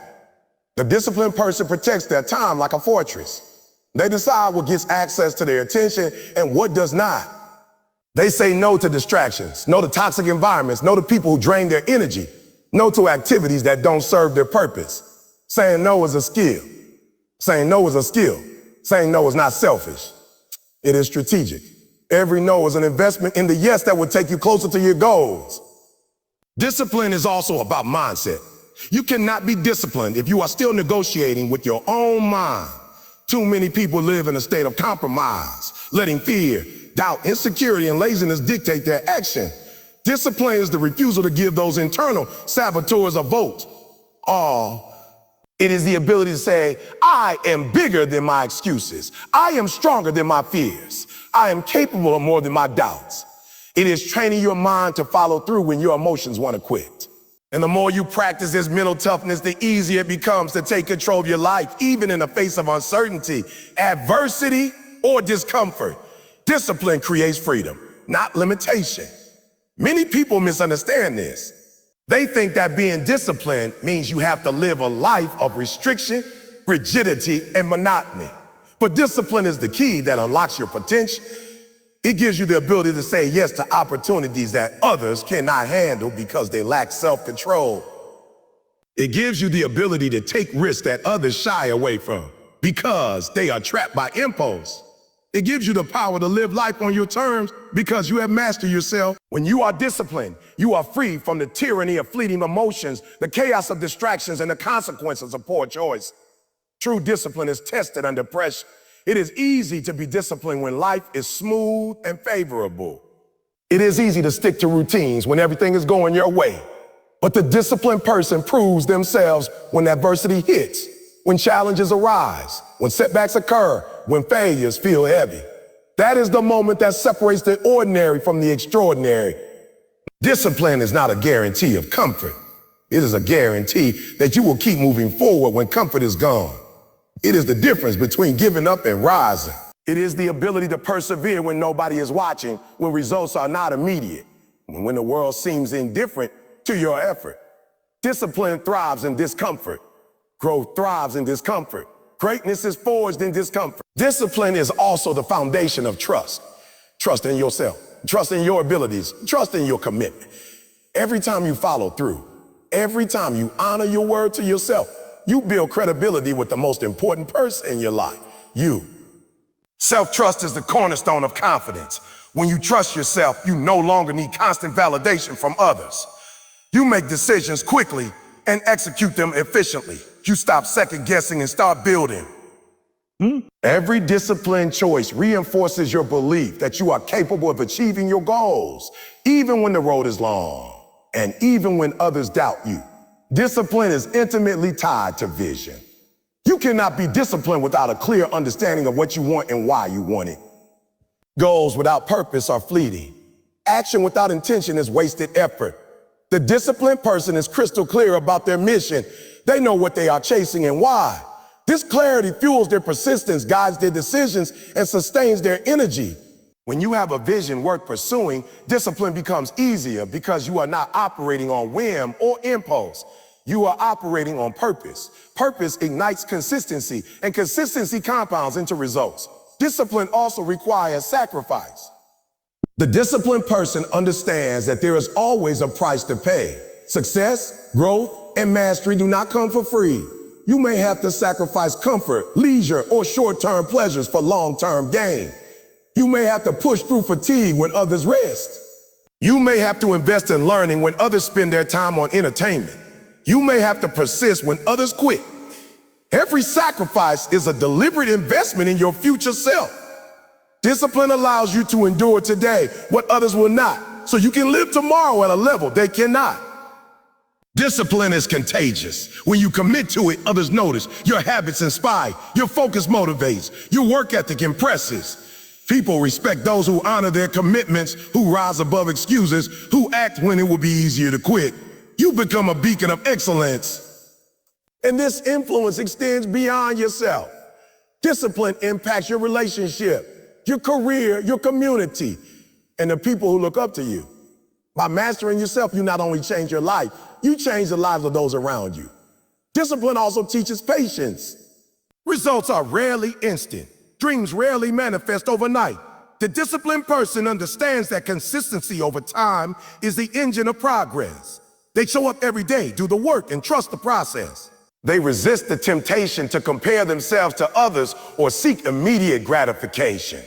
The disciplined person protects their time like a fortress. They decide what gets access to their attention and what does not. They say no to distractions, no to toxic environments, no to people who drain their energy, no to activities that don't serve their purpose. Saying no is a skill. Saying no is a skill. Saying no is not selfish. It is strategic. Every no is an investment in the yes that will take you closer to your goals. Discipline is also about mindset. You cannot be disciplined if you are still negotiating with your own mind. Too many people live in a state of compromise, letting fear, doubt, insecurity, and laziness dictate their action. Discipline is the refusal to give those internal saboteurs a vote. It is the ability to say, I am bigger than my excuses. I am stronger than my fears. I am capable of more than my doubts. It is training your mind to follow through when your emotions want to quit. And the more you practice this mental toughness, the easier it becomes to take control of your life, even in the face of uncertainty, adversity, or discomfort. Discipline creates freedom, not limitation. Many people misunderstand this. They think that being disciplined means you have to live a life of restriction, rigidity, and monotony. But discipline is the key that unlocks your potential. It gives you the ability to say yes to opportunities that others cannot handle because they lack self-control. It gives you the ability to take risks that others shy away from because they are trapped by impulse. It gives you the power to live life on your terms because you have mastered yourself. When you are disciplined, you are free from the tyranny of fleeting emotions, the chaos of distractions, and the consequences of poor choice. True discipline is tested under pressure. It is easy to be disciplined when life is smooth and favorable. It is easy to stick to routines when everything is going your way. But the disciplined person proves themselves when adversity hits, when challenges arise, when setbacks occur, when failures feel heavy. That is the moment that separates the ordinary from the extraordinary. Discipline is not a guarantee of comfort. It is a guarantee that you will keep moving forward when comfort is gone. It is the difference between giving up and rising. It is the ability to persevere when nobody is watching, when results are not immediate, when the world seems indifferent to your effort. Discipline thrives in discomfort. Growth thrives in discomfort. Greatness is forged in discomfort. Discipline is also the foundation of trust. Trust in yourself, trust in your abilities, trust in your commitment. Every time you follow through, every time you honor your word to yourself, you build credibility with the most important person in your life, you. Self-trust is the cornerstone of confidence. When you trust yourself, you no longer need constant validation from others. You make decisions quickly and execute them efficiently. You stop second guessing and start building. Every disciplined choice reinforces your belief that you are capable of achieving your goals, even when the road is long and even when others doubt you. Discipline is intimately tied to vision. You cannot be disciplined without a clear understanding of what you want and why you want it. Goals without purpose are fleeting. Action without intention is wasted effort. The disciplined person is crystal clear about their mission. They know what they are chasing and why. This clarity fuels their persistence, guides their decisions, and sustains their energy. When you have a vision worth pursuing, discipline becomes easier because you are not operating on whim or impulse. You are operating on purpose. Purpose ignites consistency, and consistency compounds into results. Discipline also requires sacrifice. The disciplined person understands that there is always a price to pay. Success, growth, and mastery do not come for free. You may have to sacrifice comfort, leisure, or short-term pleasures for long-term gain. You may have to push through fatigue when others rest. You may have to invest in learning when others spend their time on entertainment. You may have to persist when others quit. Every sacrifice is a deliberate investment in your future self. Discipline allows you to endure today what others will not, so you can live tomorrow at a level they cannot. Discipline is contagious. When you commit to it, others notice. Your habits inspire. Your focus motivates. Your work ethic impresses. People respect those who honor their commitments, who rise above excuses, who act when it would be easier to quit. You become a beacon of excellence. And this influence extends beyond yourself. Discipline impacts your relationship, your career, your community, and the people who look up to you. By mastering yourself, you not only change your life, you change the lives of those around you. Discipline also teaches patience. Results are rarely instant. Dreams rarely manifest overnight. The disciplined person understands that consistency over time is the engine of progress. They show up every day, do the work, and trust the process. They resist the temptation to compare themselves to others or seek immediate gratification.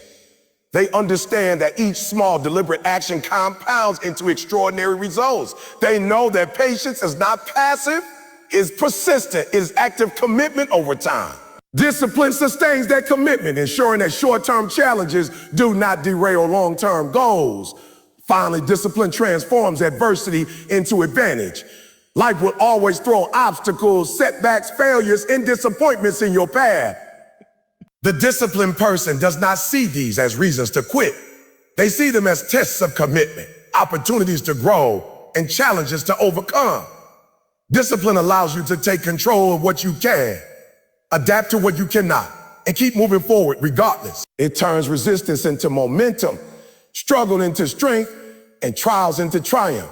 They understand that each small, deliberate action compounds into extraordinary results. They know that patience is not passive, it's persistent, it's active commitment over time. Discipline sustains that commitment, ensuring that short-term challenges do not derail long-term goals. Finally, discipline transforms adversity into advantage. Life will always throw obstacles, setbacks, failures, and disappointments in your path. The disciplined person does not see these as reasons to quit. They see them as tests of commitment, opportunities to grow, and challenges to overcome. Discipline allows you to take control of what you can, adapt to what you cannot, and keep moving forward regardless. It turns resistance into momentum, struggle into strength, and trials into triumph.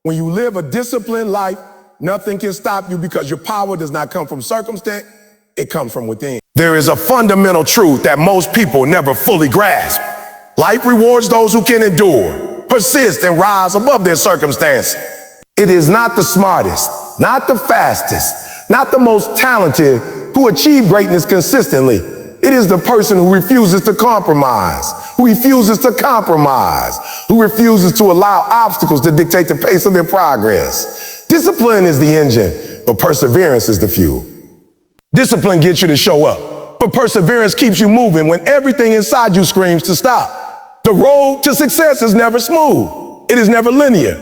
When you live a disciplined life, nothing can stop you because your power does not come from circumstance, it comes from within. There is a fundamental truth that most people never fully grasp. Life rewards those who can endure, persist, and rise above their circumstances. It is not the smartest, not the fastest, not the most talented who achieve greatness consistently. It is the person who refuses to compromise, who refuses to allow obstacles to dictate the pace of their progress. Discipline is the engine, but perseverance is the fuel. Discipline gets you to show up, but perseverance keeps you moving when everything inside you screams to stop. The road to success is never smooth. It is never linear.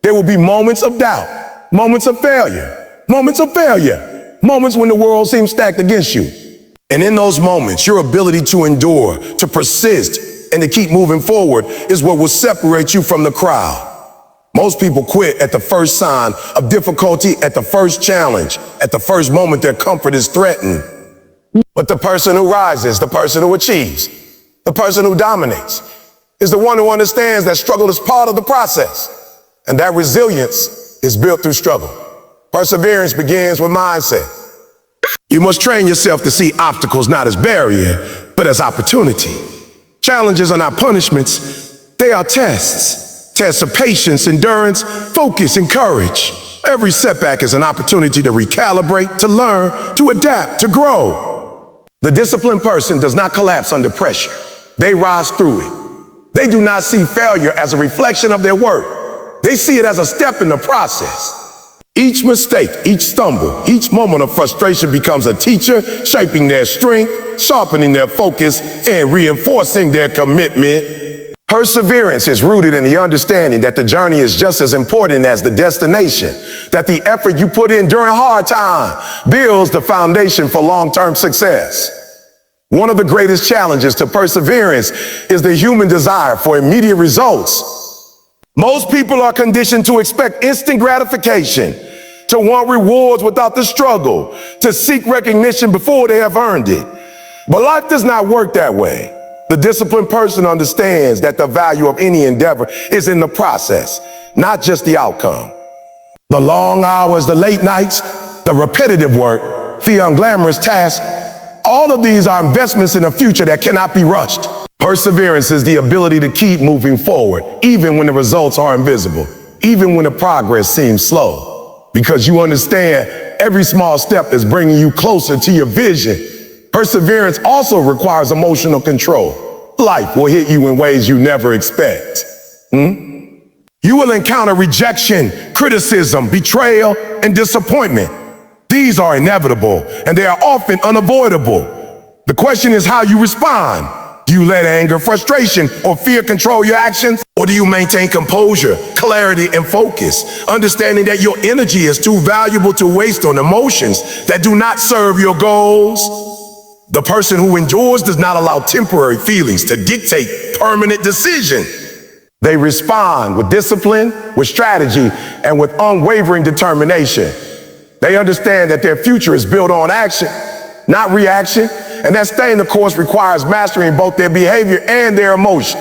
There will be moments of doubt, moments of failure, moments when the world seems stacked against you. And in those moments, your ability to endure, to persist, and to keep moving forward is what will separate you from the crowd. Most people quit at the first sign of difficulty, at the first challenge, at the first moment their comfort is threatened. But the person who rises, the person who achieves, the person who dominates, is the one who understands that struggle is part of the process, and that resilience is built through struggle. Perseverance begins with mindset. You must train yourself to see obstacles not as barrier, but as opportunity. Challenges are not punishments, they are tests. Tests of patience, endurance, focus, and courage. Every setback is an opportunity to recalibrate, to learn, to adapt, to grow. The disciplined person does not collapse under pressure. They rise through it. They do not see failure as a reflection of their work. They see it as a step in the process. Each mistake, each stumble, each moment of frustration becomes a teacher, shaping their strength, sharpening their focus, and reinforcing their commitment. Perseverance is rooted in the understanding that the journey is just as important as the destination, that the effort you put in during hard time builds the foundation for long-term success. One of the greatest challenges to perseverance is the human desire for immediate results. Most people are conditioned to expect instant gratification, to want rewards without the struggle, to seek recognition before they have earned it. But life does not work that way. The disciplined person understands that the value of any endeavor is in the process, not just the outcome. The long hours, the late nights, the repetitive work, the unglamorous tasks, all of these are investments in a future that cannot be rushed. Perseverance is the ability to keep moving forward, even when the results are invisible, even when the progress seems slow. Because you understand every small step is bringing you closer to your vision. Perseverance also requires emotional control. Life will hit you in ways you never expect. You will encounter rejection, criticism, betrayal, and disappointment. These are inevitable, and they are often unavoidable. The question is how you respond. Do you let anger, frustration, or fear control your actions? Or do you maintain composure, clarity, and focus, understanding that your energy is too valuable to waste on emotions that do not serve your goals? The person who endures does not allow temporary feelings to dictate permanent decision. They respond with discipline, with strategy, and with unwavering determination. They understand that their future is built on action, not reaction, and that staying the course requires mastering both their behavior and their emotion.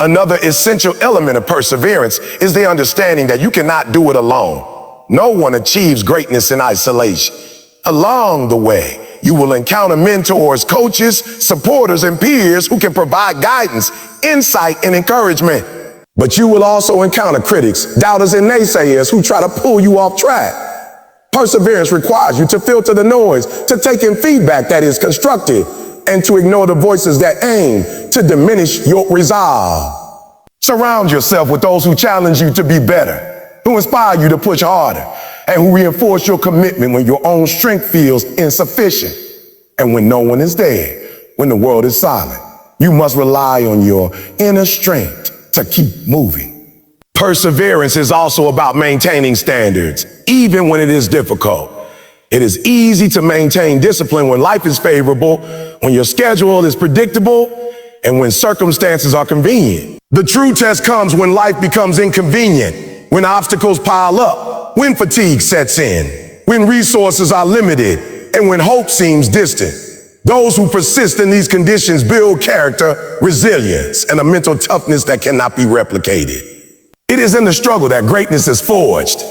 Another essential element of perseverance is the understanding that you cannot do it alone. No one achieves greatness in isolation. Along the way, you will encounter mentors, coaches, supporters, and peers who can provide guidance, insight, and encouragement. But you will also encounter critics, doubters, and naysayers who try to pull you off track. Perseverance requires you to filter the noise, to take in feedback that is constructive, and to ignore the voices that aim to diminish your resolve. Surround yourself with those who challenge you to be better, who inspire you to push harder, and who reinforce your commitment when your own strength feels insufficient. And when no one is there, when the world is silent, you must rely on your inner strength to keep moving. Perseverance is also about maintaining standards, even when it is difficult. It is easy to maintain discipline when life is favorable, when your schedule is predictable, and when circumstances are convenient. The true test comes when life becomes inconvenient, when obstacles pile up, when fatigue sets in, when resources are limited, and when hope seems distant. Those who persist in these conditions build character, resilience, and a mental toughness that cannot be replicated. It is in the struggle that greatness is forged.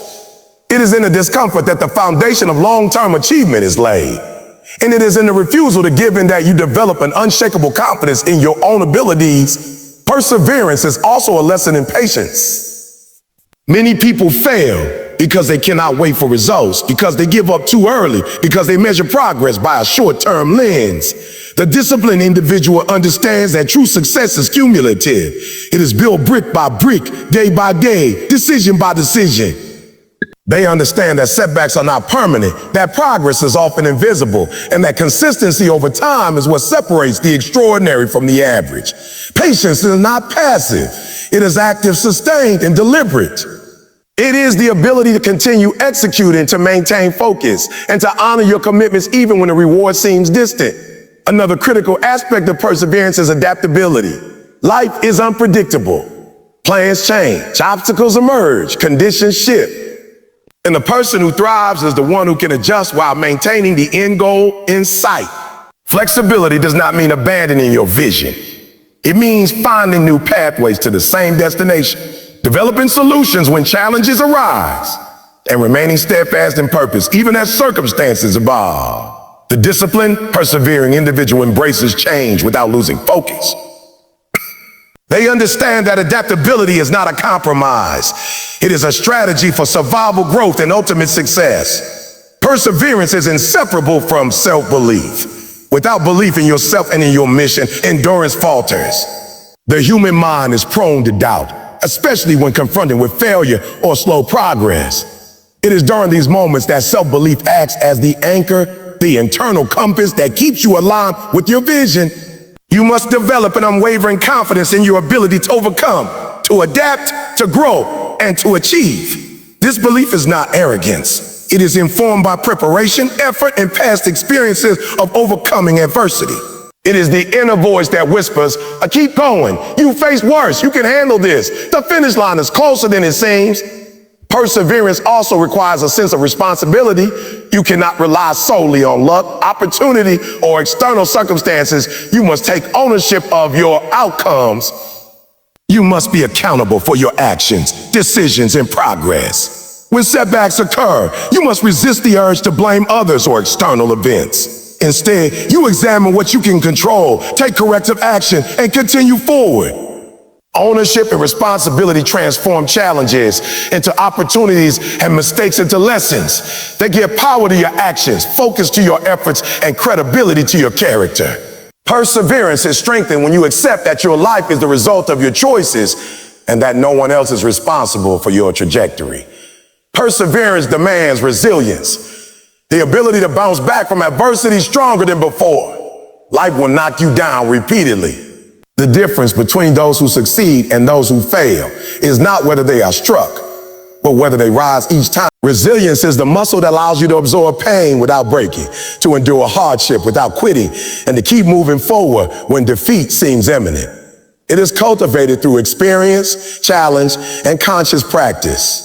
It is in the discomfort that the foundation of long-term achievement is laid. And it is in the refusal to give in that you develop an unshakable confidence in your own abilities. Perseverance is also a lesson in patience. Many people fail because they cannot wait for results, because they give up too early, because they measure progress by a short-term lens. The disciplined individual understands that true success is cumulative. It is built brick by brick, day by day, decision by decision. They understand that setbacks are not permanent, that progress is often invisible, and that consistency over time is what separates the extraordinary from the average. Patience is not passive. It is active, sustained, and deliberate. It is the ability to continue executing, to maintain focus, and to honor your commitments even when the reward seems distant. Another critical aspect of perseverance is adaptability. Life is unpredictable. Plans change, obstacles emerge, conditions shift. And the person who thrives is the one who can adjust while maintaining the end goal in sight. Flexibility does not mean abandoning your vision. It means finding new pathways to the same destination, developing solutions when challenges arise, and remaining steadfast in purpose even as circumstances evolve. The disciplined, persevering individual embraces change without losing focus. They understand that adaptability is not a compromise. It is a strategy for survival, growth, and ultimate success. Perseverance is inseparable from self-belief. Without belief in yourself and in your mission, endurance falters. The human mind is prone to doubt, especially when confronted with failure or slow progress. It is during these moments that self-belief acts as the anchor, the internal compass that keeps you aligned with your vision. You must develop an unwavering confidence in your ability to overcome, to adapt, to grow, and to achieve. This belief is not arrogance. It is informed by preparation, effort, and past experiences of overcoming adversity. It is the inner voice that whispers, keep going. You face worse. You can handle this. The finish line is closer than it seems. Perseverance also requires a sense of responsibility. You cannot rely solely on luck, opportunity, or external circumstances. You must take ownership of your outcomes. You must be accountable for your actions, decisions, and progress. When setbacks occur, you must resist the urge to blame others or external events. Instead, you examine what you can control, take corrective action, and continue forward. Ownership and responsibility transform challenges into opportunities and mistakes into lessons. They give power to your actions, focus to your efforts, and credibility to your character. Perseverance is strengthened when you accept that your life is the result of your choices and that no one else is responsible for your trajectory. Perseverance demands resilience, the ability to bounce back from adversity stronger than before. Life will knock you down repeatedly. The difference between those who succeed and those who fail is not whether they are struck, but whether they rise each time. Resilience is the muscle that allows you to absorb pain without breaking, to endure hardship without quitting, and to keep moving forward when defeat seems imminent. It is cultivated through experience, challenge, and conscious practice.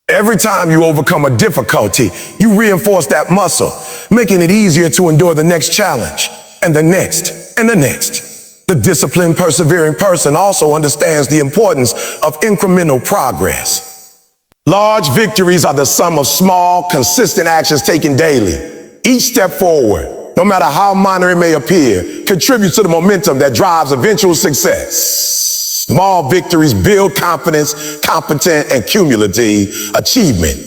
Every time you overcome a difficulty, you reinforce that muscle, making it easier to endure the next challenge, and the next, and the next. The disciplined, persevering person also understands the importance of incremental progress. Large victories are the sum of small, consistent actions taken daily. Each step forward, no matter how minor it may appear, contributes to the momentum that drives eventual success. Small victories build confidence, competence, and cumulative achievement.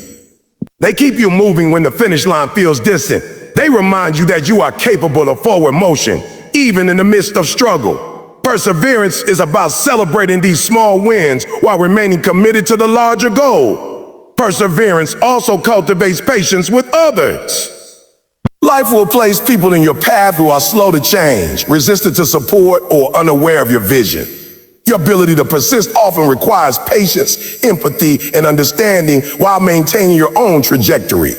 They keep you moving when the finish line feels distant. They remind you that you are capable of forward motion, even in the midst of struggle. Perseverance is about celebrating these small wins while remaining committed to the larger goal. Perseverance also cultivates patience with others. Life will place people in your path who are slow to change, resistant to support, or unaware of your vision. Your ability to persist often requires patience, empathy, and understanding while maintaining your own trajectory.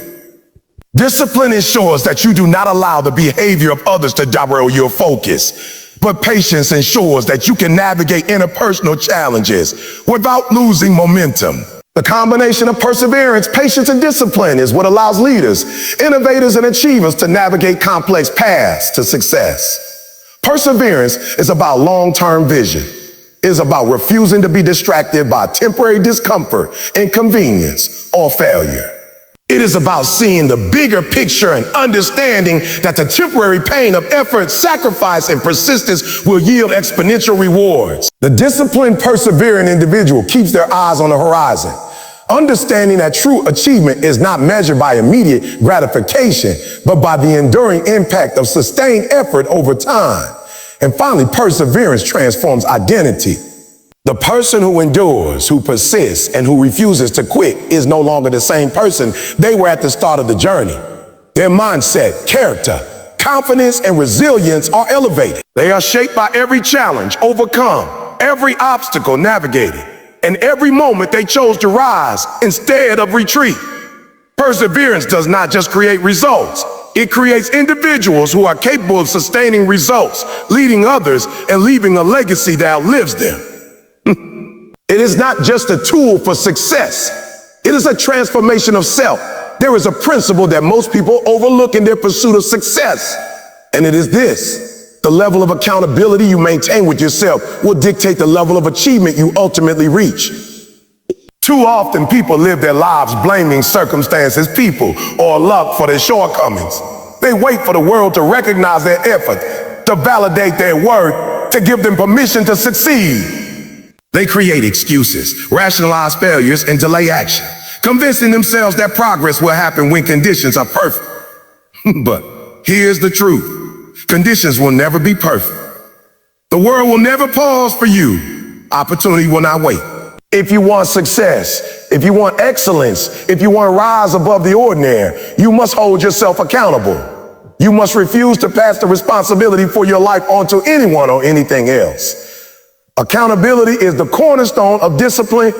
Discipline ensures that you do not allow the behavior of others to derail your focus, but patience ensures that you can navigate interpersonal challenges without losing momentum. The combination of perseverance, patience, and discipline is what allows leaders, innovators, and achievers to navigate complex paths to success. Perseverance is about long-term vision. It is about refusing to be distracted by temporary discomfort, inconvenience, or failure. It is about seeing the bigger picture and understanding that the temporary pain of effort, sacrifice, and persistence will yield exponential rewards. The disciplined, persevering individual keeps their eyes on the horizon, understanding that true achievement is not measured by immediate gratification, but by the enduring impact of sustained effort over time. And finally, perseverance transforms identity. The person who endures, who persists, and who refuses to quit is no longer the same person they were at the start of the journey. Their mindset, character, confidence, and resilience are elevated. They are shaped by every challenge overcome, every obstacle navigated, and every moment they chose to rise instead of retreat. Perseverance does not just create results. It creates individuals who are capable of sustaining results, leading others, and leaving a legacy that outlives them. It is not just a tool for success. It is a transformation of self. There is a principle that most people overlook in their pursuit of success, and it is this: the level of accountability you maintain with yourself will dictate the level of achievement you ultimately reach. Too often, people live their lives blaming circumstances, people, or luck for their shortcomings. They wait for the world to recognize their effort, to validate their worth, to give them permission to succeed. They create excuses, rationalize failures, and delay action, convincing themselves that progress will happen when conditions are perfect. But here's the truth: conditions will never be perfect. The world will never pause for you. Opportunity will not wait. If you want success, if you want excellence, if you want to rise above the ordinary, you must hold yourself accountable. You must refuse to pass the responsibility for your life on to anyone or anything else. Accountability is the cornerstone of discipline.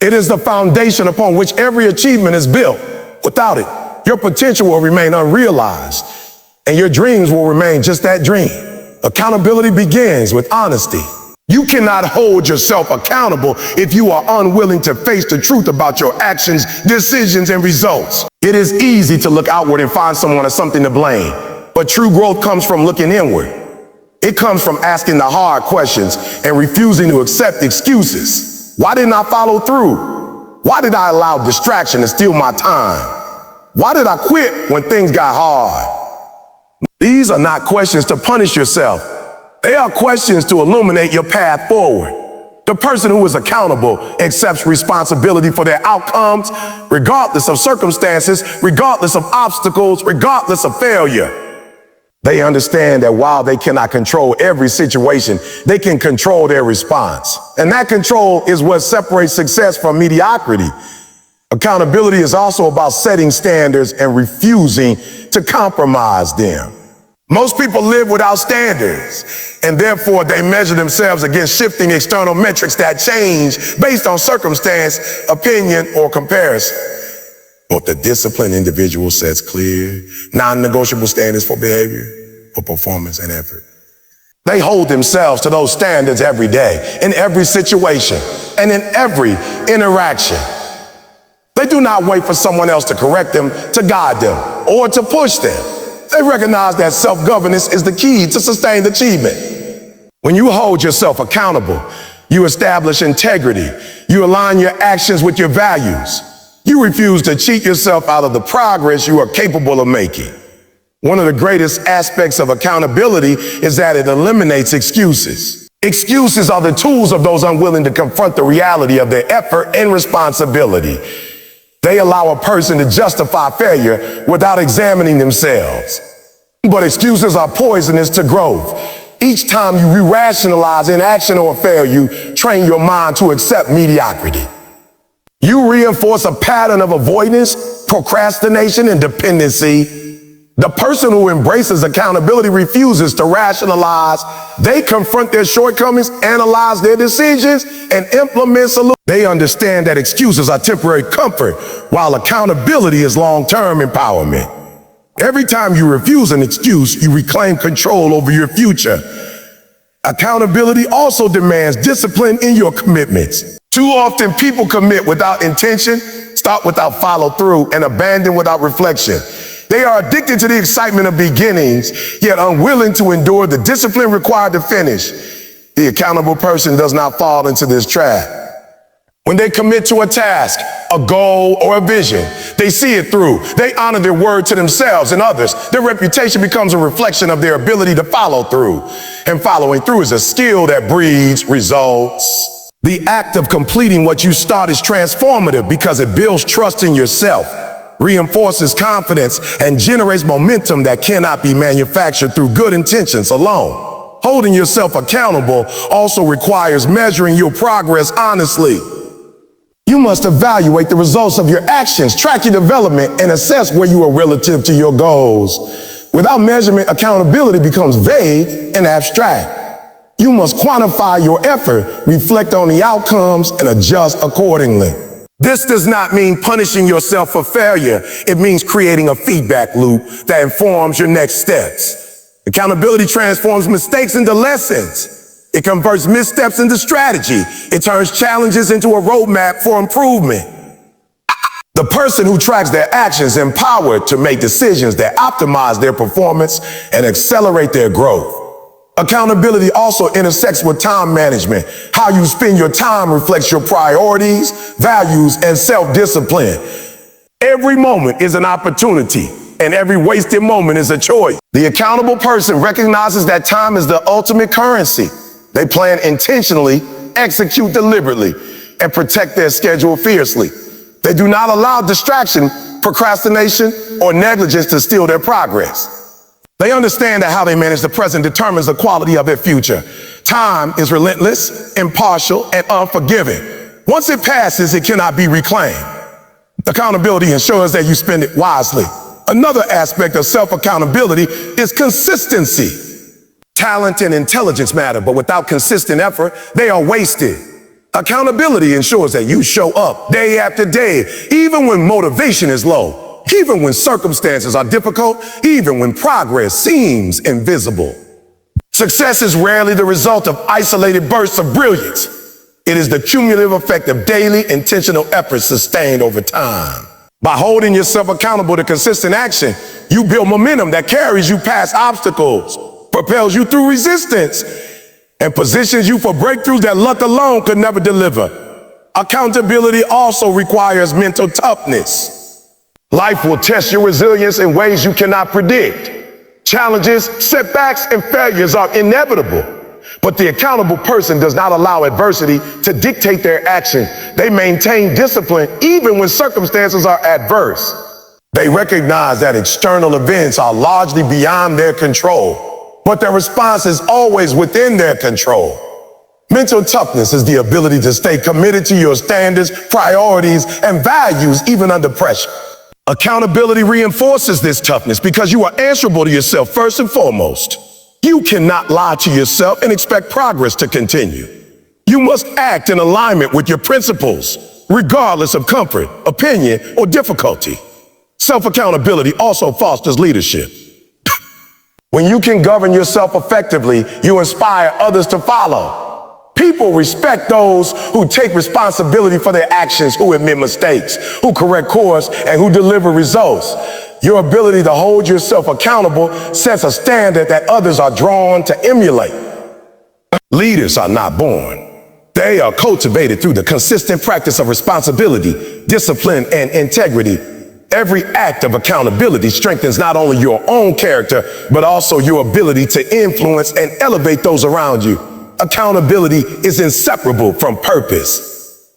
It is the foundation upon which every achievement is built. Without it, your potential will remain unrealized, and your dreams will remain just that dream. Accountability begins with honesty. You cannot hold yourself accountable if you are unwilling to face the truth about your actions, decisions, and results. It is easy to look outward and find someone or something to blame, but true growth comes from looking inward. It comes from asking the hard questions and refusing to accept excuses. Why didn't I follow through? Why did I allow distraction to steal my time? Why did I quit when things got hard? These are not questions to punish yourself. They are questions to illuminate your path forward. The person who is accountable accepts responsibility for their outcomes, regardless of circumstances, regardless of obstacles, regardless of failure. They understand that while they cannot control every situation, they can control their response. And that control is what separates success from mediocrity. Accountability is also about setting standards and refusing to compromise them. Most people live without standards, and therefore they measure themselves against shifting external metrics that change based on circumstance, opinion, or comparison. But the disciplined individual sets clear, non-negotiable standards for behavior, for performance, and effort. They hold themselves to those standards every day, in every situation, and in every interaction. They do not wait for someone else to correct them, to guide them, or to push them. They recognize that self-governance is the key to sustained achievement. When you hold yourself accountable, you establish integrity. You align your actions with your values. You refuse to cheat yourself out of the progress you are capable of making. One of the greatest aspects of accountability is that it eliminates excuses. Excuses are the tools of those unwilling to confront the reality of their effort and responsibility. They allow a person to justify failure without examining themselves. But excuses are poisonous to growth. Each time you re-rationalize inaction or failure, you train your mind to accept mediocrity. You reinforce a pattern of avoidance, procrastination, and dependency. The person who embraces accountability refuses to rationalize. They confront their shortcomings, analyze their decisions, and implement solutions. They understand that excuses are temporary comfort, while accountability is long-term empowerment. Every time you refuse an excuse, you reclaim control over your future. Accountability also demands discipline in your commitments. Too often people commit without intention, start without follow-through, and abandon without reflection. They are addicted to the excitement of beginnings, yet unwilling to endure the discipline required to finish. The accountable person does not fall into this trap. When they commit to a task, a goal, or a vision, they see it through. They honor their word to themselves and others. Their reputation becomes a reflection of their ability to follow through. And following through is a skill that breeds results. The act of completing what you start is transformative because it builds trust in yourself, reinforces confidence, and generates momentum that cannot be manufactured through good intentions alone. Holding yourself accountable also requires measuring your progress honestly. You must evaluate the results of your actions, track your development, and assess where you are relative to your goals. Without measurement, accountability becomes vague and abstract. You must quantify your effort, reflect on the outcomes, and adjust accordingly. This does not mean punishing yourself for failure. It means creating a feedback loop that informs your next steps. Accountability transforms mistakes into lessons. It converts missteps into strategy. It turns challenges into a roadmap for improvement. The person who tracks their actions is empowered to make decisions that optimize their performance and accelerate their growth. Accountability also intersects with time management. How you spend your time reflects your priorities, values, and self-discipline. Every moment is an opportunity, and every wasted moment is a choice. The accountable person recognizes that time is the ultimate currency. They plan intentionally, execute deliberately, and protect their schedule fiercely. They do not allow distraction, procrastination, or negligence to steal their progress. They understand that how they manage the present determines the quality of their future. Time is relentless, impartial, and unforgiving. Once it passes, it cannot be reclaimed. Accountability ensures that you spend it wisely. Another aspect of self-accountability is consistency. Talent and intelligence matter, but without consistent effort, they are wasted. Accountability ensures that you show up day after day, even when motivation is low, even when circumstances are difficult, even when progress seems invisible. Success is rarely the result of isolated bursts of brilliance. It is the cumulative effect of daily, intentional efforts sustained over time. By holding yourself accountable to consistent action, you build momentum that carries you past obstacles, propels you through resistance, and positions you for breakthroughs that luck alone could never deliver. Accountability also requires mental toughness. Life will test your resilience in ways you cannot predict. Challenges, setbacks, and failures are inevitable. But the accountable person does not allow adversity to dictate their action. They maintain discipline even when circumstances are adverse. They recognize that external events are largely beyond their control, but their response is always within their control. Mental toughness is the ability to stay committed to your standards, priorities, and values even under pressure. Accountability reinforces this toughness because you are answerable to yourself first and foremost. You cannot lie to yourself and expect progress to continue. You must act in alignment with your principles, regardless of comfort, opinion, or difficulty. Self-accountability also fosters leadership. When you can govern yourself effectively, you inspire others to follow. People respect those who take responsibility for their actions, who admit mistakes, who correct course, and who deliver results. Your ability to hold yourself accountable sets a standard that others are drawn to emulate. Leaders are not born. They are cultivated through the consistent practice of responsibility, discipline, and integrity. Every act of accountability strengthens not only your own character, but also your ability to influence and elevate those around you. Accountability is inseparable from purpose.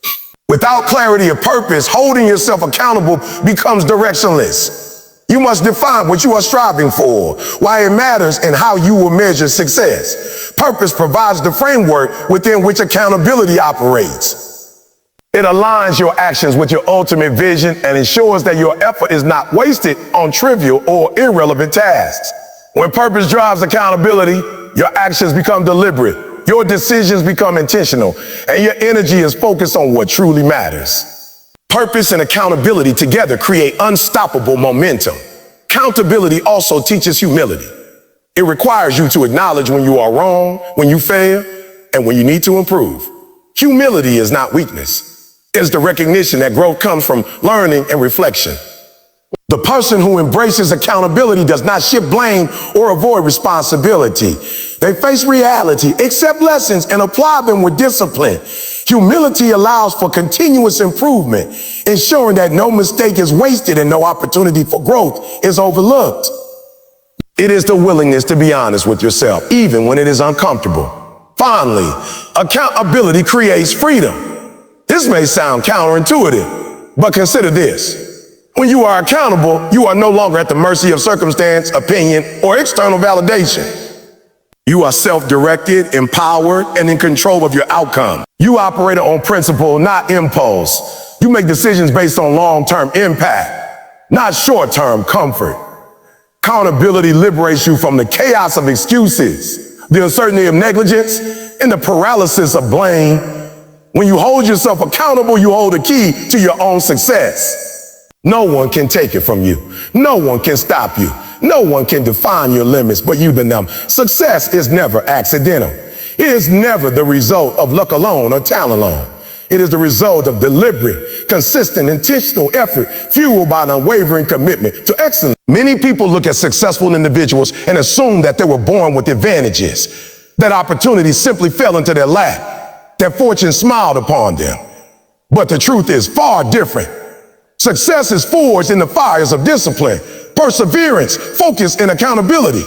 Without clarity of purpose, holding yourself accountable becomes directionless. You must define what you are striving for, why it matters, and how you will measure success. Purpose provides the framework within which accountability operates. It aligns your actions with your ultimate vision and ensures that your effort is not wasted on trivial or irrelevant tasks. When purpose drives accountability, your actions become deliberate. Your decisions become intentional, and your energy is focused on what truly matters. Purpose and accountability together create unstoppable momentum. Accountability also teaches humility. It requires you to acknowledge when you are wrong, when you fail, and when you need to improve. Humility is not weakness. It's the recognition that growth comes from learning and reflection. The person who embraces accountability does not shift blame or avoid responsibility. They face reality, accept lessons, and apply them with discipline. Humility allows for continuous improvement, ensuring that no mistake is wasted and no opportunity for growth is overlooked. It is the willingness to be honest with yourself, even when it is uncomfortable. Finally, accountability creates freedom. This may sound counterintuitive, but consider this. When you are accountable, you are no longer at the mercy of circumstance, opinion, or external validation. You are self-directed, empowered, and in control of your outcome. You operate on principle, not impulse. You make decisions based on long-term impact, not short-term comfort. Accountability liberates you from the chaos of excuses, the uncertainty of negligence, and the paralysis of blame. When you hold yourself accountable, you hold the key to your own success. No one can take it from you. No one can stop you. No one can define your limits but you and them. Success is never accidental. It is never the result of luck alone or talent alone. It is the result of deliberate, consistent, intentional effort fueled by an unwavering commitment to excellence. Many people look at successful individuals and assume that they were born with advantages, that opportunities simply fell into their lap, that fortune smiled upon them. But the truth is far different. Success is forged in the fires of discipline, perseverance, focus, and accountability.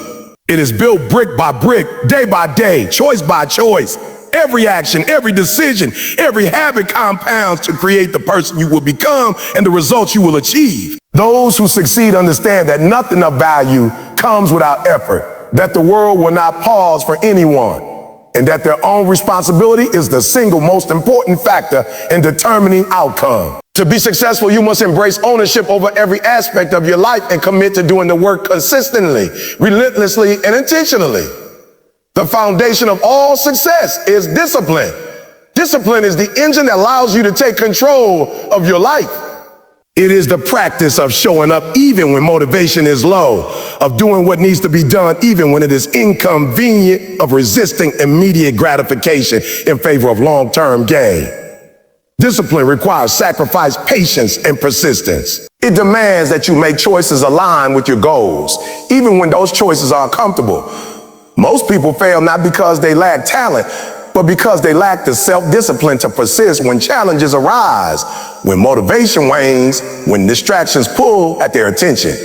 It is built brick by brick, day by day, choice by choice. Every action, every decision, every habit compounds to create the person you will become and the results you will achieve. Those who succeed understand that nothing of value comes without effort, that the world will not pause for anyone, and that their own responsibility is the single most important factor in determining outcome. To be successful, you must embrace ownership over every aspect of your life and commit to doing the work consistently, relentlessly, and intentionally. The foundation of all success is discipline. Discipline is the engine that allows you to take control of your life. It is the practice of showing up even when motivation is low, of doing what needs to be done even when it is inconvenient, of resisting immediate gratification in favor of long-term gain. Discipline requires sacrifice, patience, and persistence. It demands that you make choices aligned with your goals, even when those choices are uncomfortable. Most people fail not because they lack talent, but because they lack the self-discipline to persist when challenges arise, when motivation wanes, when distractions pull at their attention.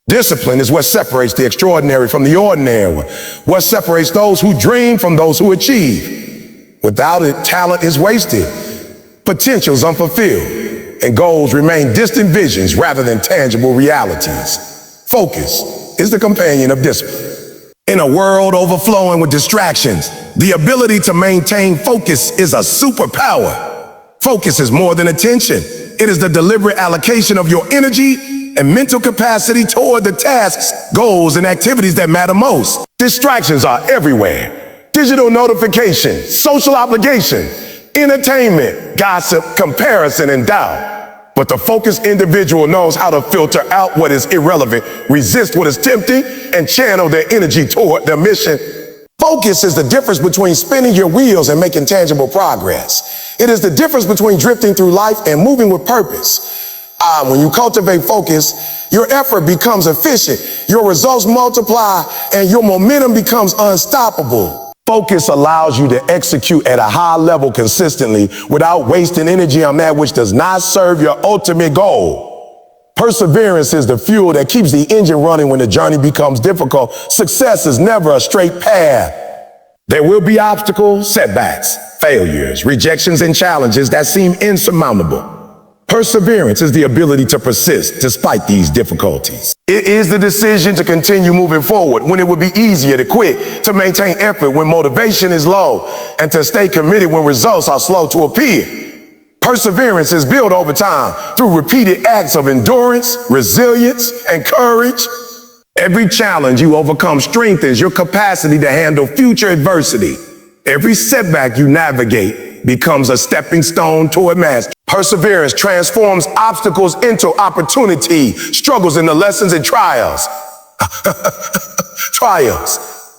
Discipline is what separates the extraordinary from the ordinary, what separates those who dream from those who achieve. Without it, talent is wasted, potential is unfulfilled, and goals remain distant visions rather than tangible realities. Focus is the companion of discipline. In a world overflowing with distractions, the ability to maintain focus is a superpower. Focus is more than attention. It is the deliberate allocation of your energy and mental capacity toward the tasks, goals, and activities that matter most. Distractions are everywhere. Digital notifications, social obligation, entertainment, gossip, comparison, and doubt. But the focused individual knows how to filter out what is irrelevant, resist what is tempting, and channel their energy toward their mission. Focus is the difference between spinning your wheels and making tangible progress. It is the difference between drifting through life and moving with purpose. When you cultivate focus, your effort becomes efficient, your results multiply, and your momentum becomes unstoppable. Focus allows you to execute at a high level consistently without wasting energy on that which does not serve your ultimate goal. Perseverance is the fuel that keeps the engine running when the journey becomes difficult. Success is never a straight path. There will be obstacles, setbacks, failures, rejections, and challenges that seem insurmountable. Perseverance is the ability to persist despite these difficulties. It is the decision to continue moving forward when it would be easier to quit, to maintain effort when motivation is low, and to stay committed when results are slow to appear. Perseverance is built over time through repeated acts of endurance, resilience, and courage. Every challenge you overcome strengthens your capacity to handle future adversity. Every setback you navigate becomes a stepping stone toward mastery. Perseverance transforms obstacles into opportunity, struggles into lessons and trials.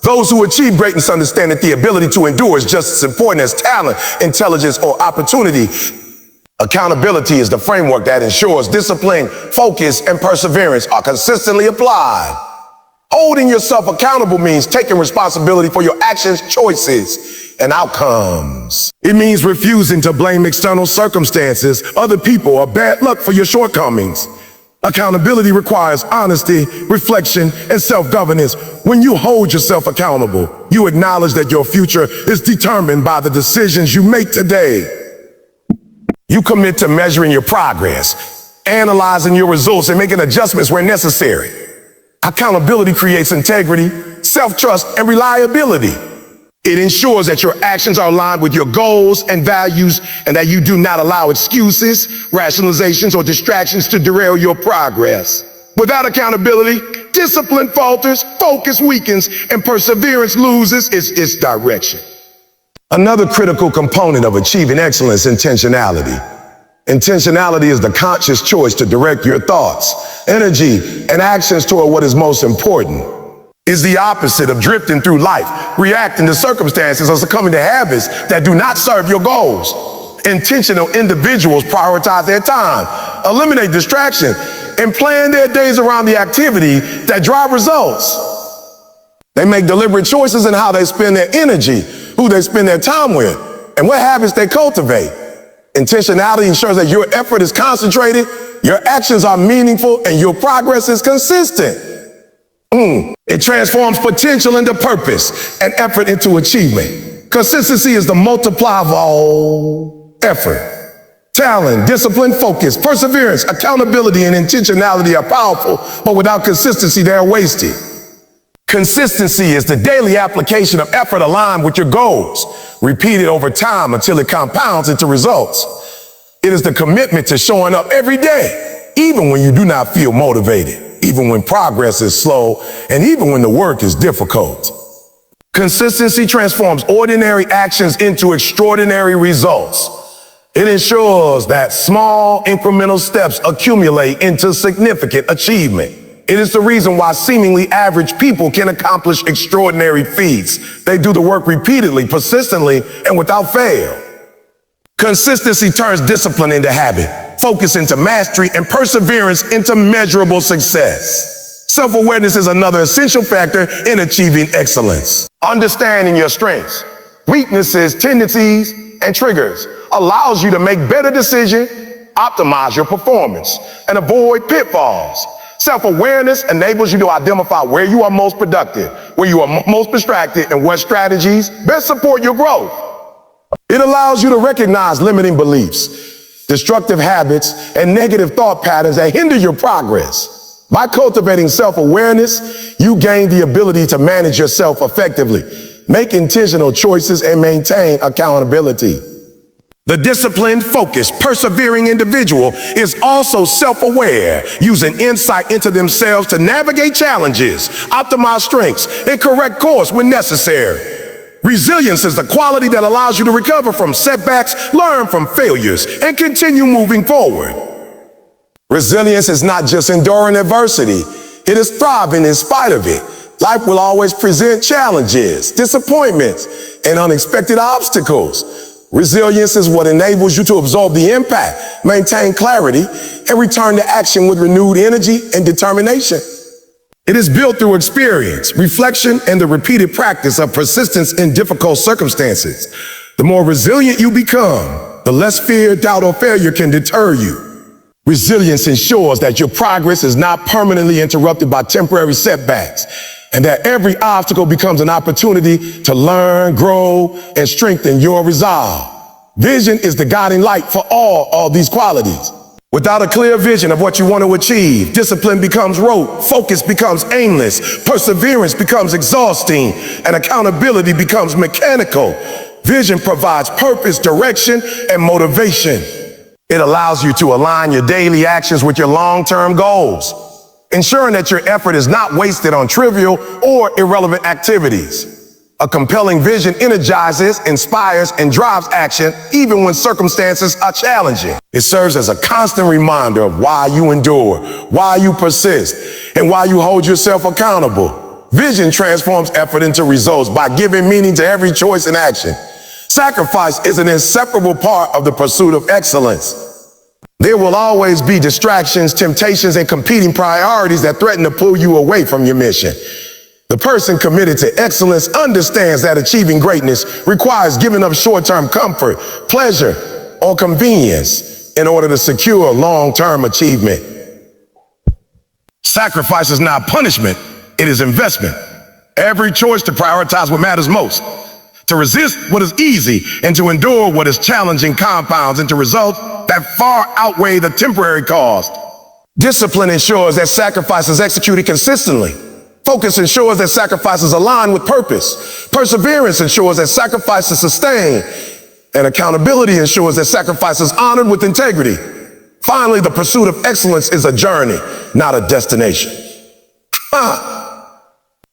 Those who achieve greatness understand that the ability to endure is just as important as talent, intelligence, or opportunity. Accountability is the framework that ensures discipline, focus, and perseverance are consistently applied. Holding yourself accountable means taking responsibility for your actions, choices, and outcomes. It means refusing to blame external circumstances, other people, or bad luck for your shortcomings. Accountability requires honesty, reflection, and self-governance. When you hold yourself accountable, you acknowledge that your future is determined by the decisions you make today. You commit to measuring your progress, analyzing your results, and making adjustments where necessary. Accountability creates integrity, self-trust, and reliability. It ensures that your actions are aligned with your goals and values and that you do not allow excuses, rationalizations, or distractions to derail your progress. Without accountability, discipline falters, focus weakens, and perseverance loses its direction. Another critical component of achieving excellence is intentionality. Intentionality is the conscious choice to direct your thoughts, energy, and actions toward what is most important. It's the opposite of drifting through life, reacting to circumstances, or succumbing to habits that do not serve your goals. Intentional individuals prioritize their time, eliminate distraction, and plan their days around the activity that drive results. They make deliberate choices in how they spend their energy, who they spend their time with, and what habits they cultivate. Intentionality ensures that your effort is concentrated, your actions are meaningful, and your progress is consistent. It transforms potential into purpose and effort into achievement. Consistency is the multiplier of all effort. Talent, discipline, focus, perseverance, accountability, and intentionality are powerful, but without consistency, they are wasted. Consistency is the daily application of effort aligned with your goals, repeated over time until it compounds into results. It is the commitment to showing up every day, even when you do not feel motivated, even when progress is slow, and even when the work is difficult. Consistency transforms ordinary actions into extraordinary results. It ensures that small incremental steps accumulate into significant achievement. It is the reason why seemingly average people can accomplish extraordinary feats. They do the work repeatedly, persistently, and without fail. Consistency turns discipline into habit, focus into mastery, and perseverance into measurable success. Self-awareness is another essential factor in achieving excellence. Understanding your strengths, weaknesses, tendencies, and triggers, allows you to make better decisions, optimize your performance, and avoid pitfalls. Self-awareness enables you to identify where you are most productive, where you are most distracted, and what strategies best support your growth. It allows you to recognize limiting beliefs, destructive habits, and negative thought patterns that hinder your progress. By cultivating self-awareness, you gain the ability to manage yourself effectively, make intentional choices, and maintain accountability. The disciplined, focused, persevering individual is also self-aware, using insight into themselves to navigate challenges, optimize strengths, and correct course when necessary. Resilience is the quality that allows you to recover from setbacks, learn from failures, and continue moving forward. Resilience is not just enduring adversity, it is thriving in spite of it. Life will always present challenges, disappointments, and unexpected obstacles. Resilience is what enables you to absorb the impact, maintain clarity, and return to action with renewed energy and determination. It is built through experience, reflection, and the repeated practice of persistence in difficult circumstances. The more resilient you become, the less fear, doubt, or failure can deter you. Resilience ensures that your progress is not permanently interrupted by temporary setbacks, and that every obstacle becomes an opportunity to learn, grow, and strengthen your resolve. Vision is the guiding light for all these qualities. Without a clear vision of what you want to achieve, discipline becomes rote, focus becomes aimless, perseverance becomes exhausting, and accountability becomes mechanical. Vision provides purpose, direction, and motivation. It allows you to align your daily actions with your long-term goals, ensuring that your effort is not wasted on trivial or irrelevant activities. A compelling vision energizes, inspires, and drives action even when circumstances are challenging. It serves as a constant reminder of why you endure, why you persist, and why you hold yourself accountable. Vision transforms effort into results by giving meaning to every choice and action. Sacrifice is an inseparable part of the pursuit of excellence. There will always be distractions, temptations, and competing priorities that threaten to pull you away from your mission. The person committed to excellence understands that achieving greatness requires giving up short-term comfort, pleasure, or convenience in order to secure long-term achievement. Sacrifice is not punishment, it is investment. Every choice to prioritize what matters most, to resist what is easy, and to endure what is challenging compounds into results that far outweigh the temporary cost. Discipline ensures that sacrifice is executed consistently. Focus ensures that sacrifices align with purpose. Perseverance ensures that sacrifice is sustained. And accountability ensures that sacrifice is honored with integrity. Finally, the pursuit of excellence is a journey, not a destination.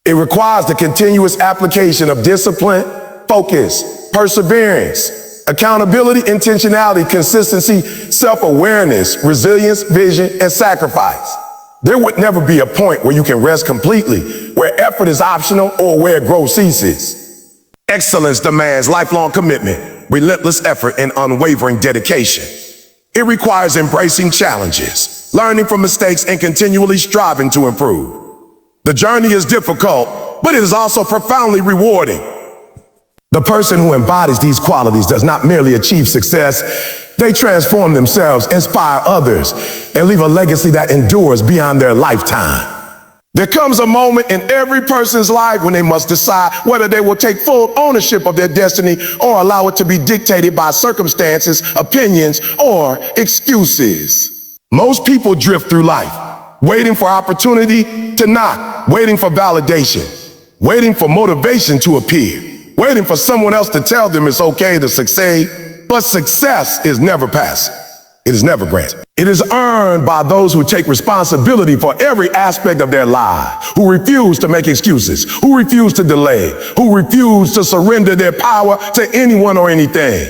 It requires the continuous application of discipline, focus, perseverance, accountability, intentionality, consistency, self-awareness, resilience, vision, and sacrifice. There would never be a point where you can rest completely, where effort is optional, or where growth ceases. Excellence demands lifelong commitment, relentless effort, and unwavering dedication. It requires embracing challenges, learning from mistakes, and continually striving to improve. The journey is difficult, but it is also profoundly rewarding. The person who embodies these qualities does not merely achieve success, they transform themselves, inspire others, and leave a legacy that endures beyond their lifetime. There comes a moment in every person's life when they must decide whether they will take full ownership of their destiny or allow it to be dictated by circumstances, opinions, or excuses. Most people drift through life, waiting for opportunity to knock, waiting for validation, waiting for motivation to appear, waiting for someone else to tell them it's okay to succeed. But success is never passive. It is never granted. It is earned by those who take responsibility for every aspect of their life, who refuse to make excuses, who refuse to delay, who refuse to surrender their power to anyone or anything.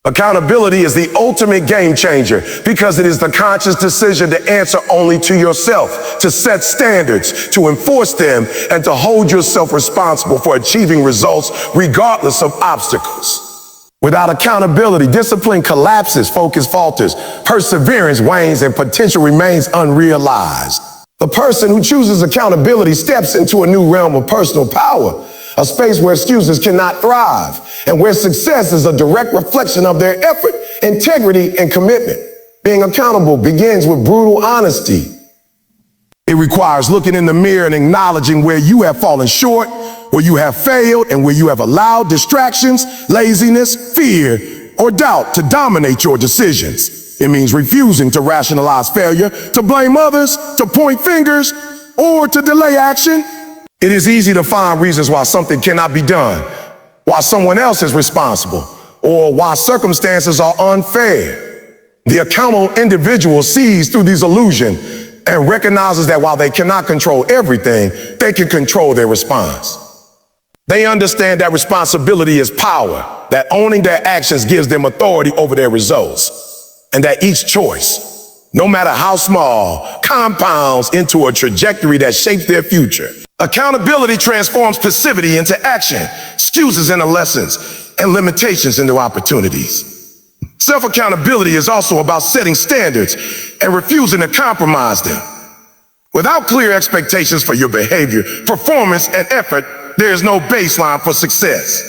Accountability is the ultimate game changer because it is the conscious decision to answer only to yourself, to set standards, to enforce them, and to hold yourself responsible for achieving results regardless of obstacles. Without accountability, discipline collapses, focus falters, perseverance wanes, and potential remains unrealized. The person who chooses accountability steps into a new realm of personal power, a space where excuses cannot thrive, and where success is a direct reflection of their effort, integrity, and commitment. Being accountable begins with brutal honesty. It requires looking in the mirror and acknowledging where you have fallen short, where you have failed, and where you have allowed distractions, laziness, fear, or doubt to dominate your decisions. It means refusing to rationalize failure, to blame others, to point fingers, or to delay action. It is easy to find reasons why something cannot be done, why someone else is responsible, or why circumstances are unfair. The accountable individual sees through these illusions and recognizes that while they cannot control everything, they can control their response. They understand that responsibility is power, that owning their actions gives them authority over their results, and that each choice, no matter how small, compounds into a trajectory that shapes their future. Accountability transforms passivity into action, excuses into lessons, and limitations into opportunities. Self-accountability is also about setting standards and refusing to compromise them. Without clear expectations for your behavior, performance, and effort, there is no baseline for success.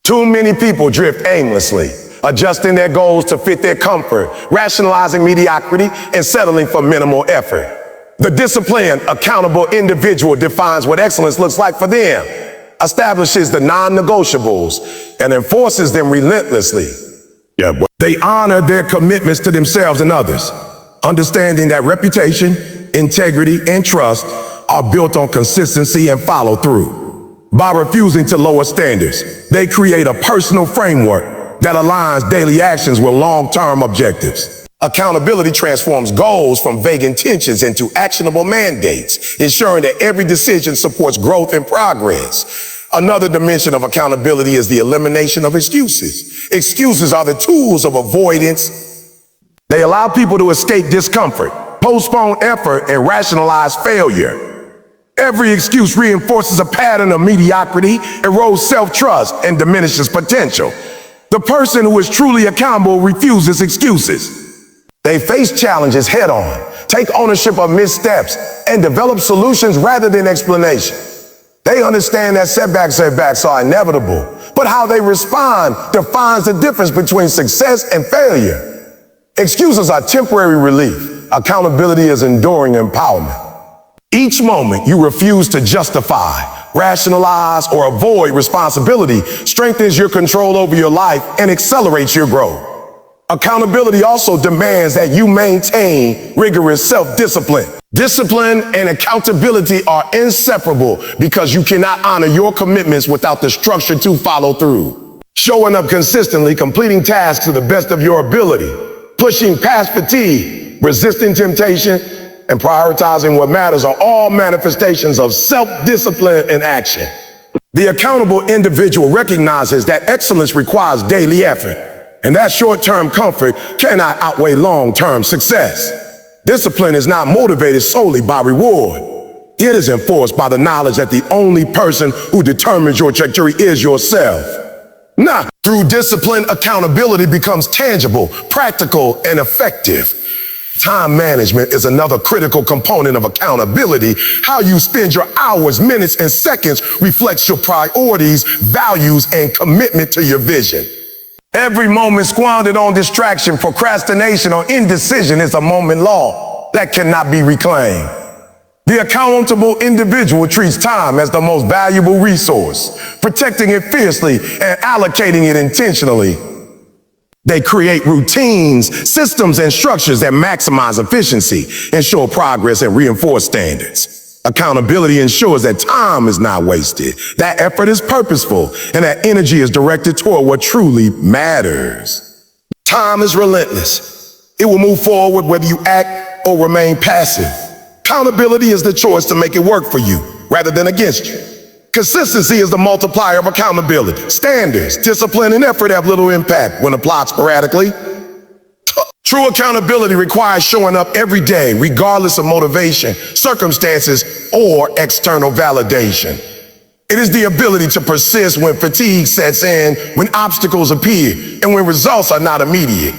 Too many people drift aimlessly, adjusting their goals to fit their comfort, rationalizing mediocrity, and settling for minimal effort. The disciplined, accountable individual defines what excellence looks like for them, establishes the non-negotiables, and enforces them relentlessly. They honor their commitments to themselves and others, understanding that reputation, integrity, and trust are built on consistency and follow through. By refusing to lower standards, they create a personal framework that aligns daily actions with long-term objectives. Accountability transforms goals from vague intentions into actionable mandates, ensuring that every decision supports growth and progress. Another dimension of accountability is the elimination of excuses. Excuses are the tools of avoidance. They allow people to escape discomfort, postpone effort, and rationalize failure. Every excuse reinforces a pattern of mediocrity, erodes self-trust, and diminishes potential. The person who is truly accountable refuses excuses. They face challenges head-on, take ownership of missteps, and develop solutions rather than explanations. They understand that setbacks are inevitable, but how they respond defines the difference between success and failure. Excuses are temporary relief. Accountability is enduring empowerment. Each moment you refuse to justify, rationalize, or avoid responsibility strengthens your control over your life and accelerates your growth. Accountability also demands that you maintain rigorous self-discipline. Discipline and accountability are inseparable because you cannot honor your commitments without the structure to follow through. Showing up consistently, completing tasks to the best of your ability, pushing past fatigue, resisting temptation, and prioritizing what matters are all manifestations of self-discipline in action. The accountable individual recognizes that excellence requires daily effort, and that short-term comfort cannot outweigh long-term success. Discipline is not motivated solely by reward. It is enforced by the knowledge that the only person who determines your trajectory is yourself. Through discipline, accountability becomes tangible, practical, and effective. Time management is another critical component of accountability. How you spend your hours, minutes, and seconds reflects your priorities, values, and commitment to your vision. Every moment squandered on distraction, procrastination, or indecision is a moment lost that cannot be reclaimed. The accountable individual treats time as the most valuable resource, protecting it fiercely and allocating it intentionally. They create routines, systems, and structures that maximize efficiency, ensure progress, and reinforce standards. Accountability ensures that time is not wasted, that effort is purposeful, and that energy is directed toward what truly matters. Time is relentless. It will move forward whether you act or remain passive. Accountability is the choice to make it work for you rather than against you. Consistency is the multiplier of accountability. Standards, discipline, and effort have little impact when applied sporadically. True accountability requires showing up every day, regardless of motivation, circumstances, or external validation. It is the ability to persist when fatigue sets in, when obstacles appear, and when results are not immediate.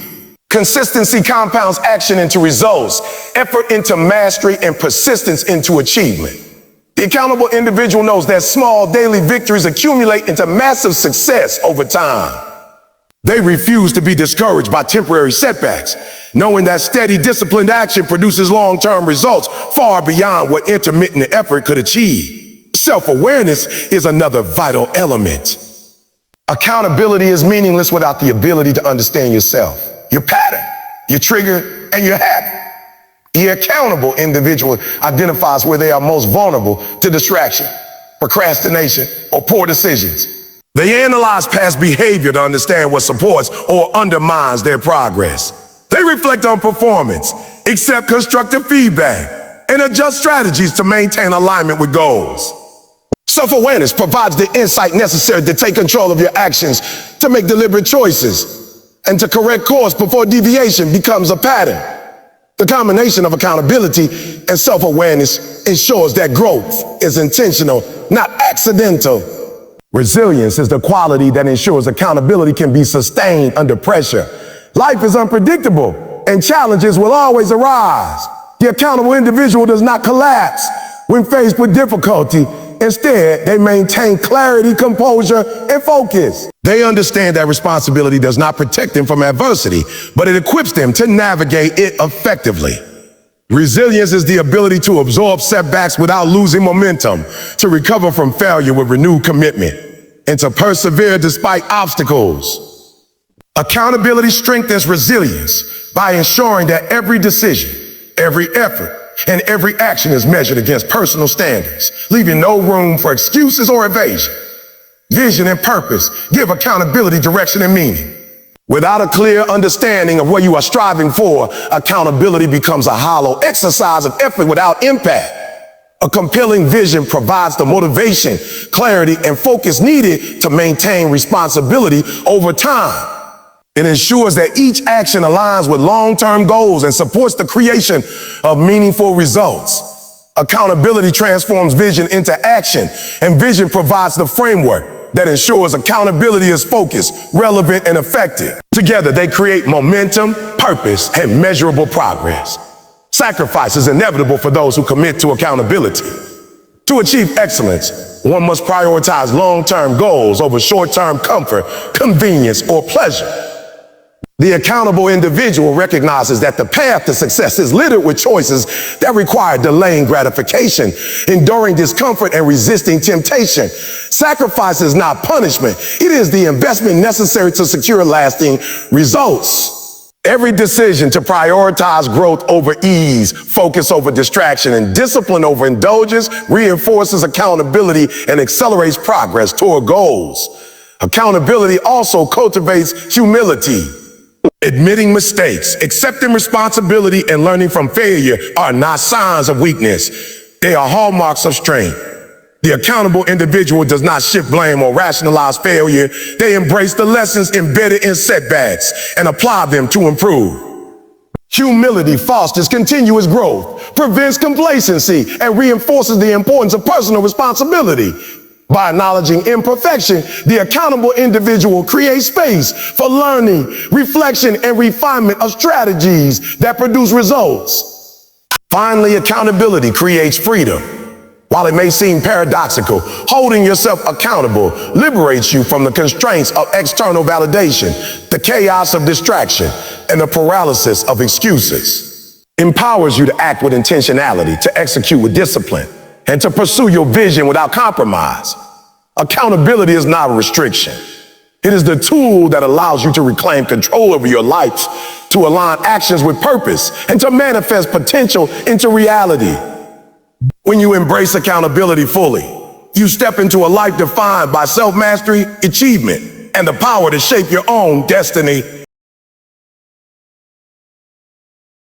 Consistency compounds action into results, effort into mastery, and persistence into achievement. The accountable individual knows that small daily victories accumulate into massive success over time. They refuse to be discouraged by temporary setbacks, knowing that steady, disciplined action produces long-term results far beyond what intermittent effort could achieve. Self-awareness is another vital element. Accountability is meaningless without the ability to understand yourself, your pattern, your trigger, and your habit. The accountable individual identifies where they are most vulnerable to distraction, procrastination, or poor decisions. They analyze past behavior to understand what supports or undermines their progress. They reflect on performance, accept constructive feedback, and adjust strategies to maintain alignment with goals. Self-awareness provides the insight necessary to take control of your actions, to make deliberate choices, and to correct course before deviation becomes a pattern. The combination of accountability and self-awareness ensures that growth is intentional, not accidental. Resilience is the quality that ensures accountability can be sustained under pressure. Life is unpredictable, and challenges will always arise. The accountable individual does not collapse when faced with difficulty. Instead, they maintain clarity, composure, and focus. They understand that responsibility does not protect them from adversity, but it equips them to navigate it effectively. Resilience is the ability to absorb setbacks without losing momentum, to recover from failure with renewed commitment, and to persevere despite obstacles. Accountability strengthens resilience by ensuring that every decision, every effort, and every action is measured against personal standards, leaving no room for excuses or evasion. Vision and purpose give accountability direction and meaning. Without a clear understanding of what you are striving for, accountability becomes a hollow exercise of effort without impact. A compelling vision provides the motivation, clarity, and focus needed to maintain responsibility over time. It ensures that each action aligns with long-term goals and supports the creation of meaningful results. Accountability transforms vision into action, and vision provides the framework that ensures accountability is focused, relevant, and effective. Together, they create momentum, purpose, and measurable progress. Sacrifice is inevitable for those who commit to accountability. To achieve excellence, one must prioritize long-term goals over short-term comfort, convenience, or pleasure. The accountable individual recognizes that the path to success is littered with choices that require delaying gratification, enduring discomfort, and resisting temptation. Sacrifice is not punishment. It is the investment necessary to secure lasting results. Every decision to prioritize growth over ease, focus over distraction, and discipline over indulgence reinforces accountability and accelerates progress toward goals. Accountability also cultivates humility. Admitting mistakes, accepting responsibility, and learning from failure are not signs of weakness. They are hallmarks of strength. The accountable individual does not shift blame or rationalize failure. They embrace the lessons embedded in setbacks and apply them to improve. Humility fosters continuous growth, prevents complacency, and reinforces the importance of personal responsibility. By acknowledging imperfection, the accountable individual creates space for learning, reflection, and refinement of strategies that produce results. Finally, accountability creates freedom. While it may seem paradoxical, holding yourself accountable liberates you from the constraints of external validation, the chaos of distraction, and the paralysis of excuses. It empowers you to act with intentionality, to execute with discipline, and to pursue your vision without compromise. Accountability is not a restriction. It is the tool that allows you to reclaim control over your life, to align actions with purpose, and to manifest potential into reality. When you embrace accountability fully, you step into a life defined by self-mastery, achievement, and the power to shape your own destiny.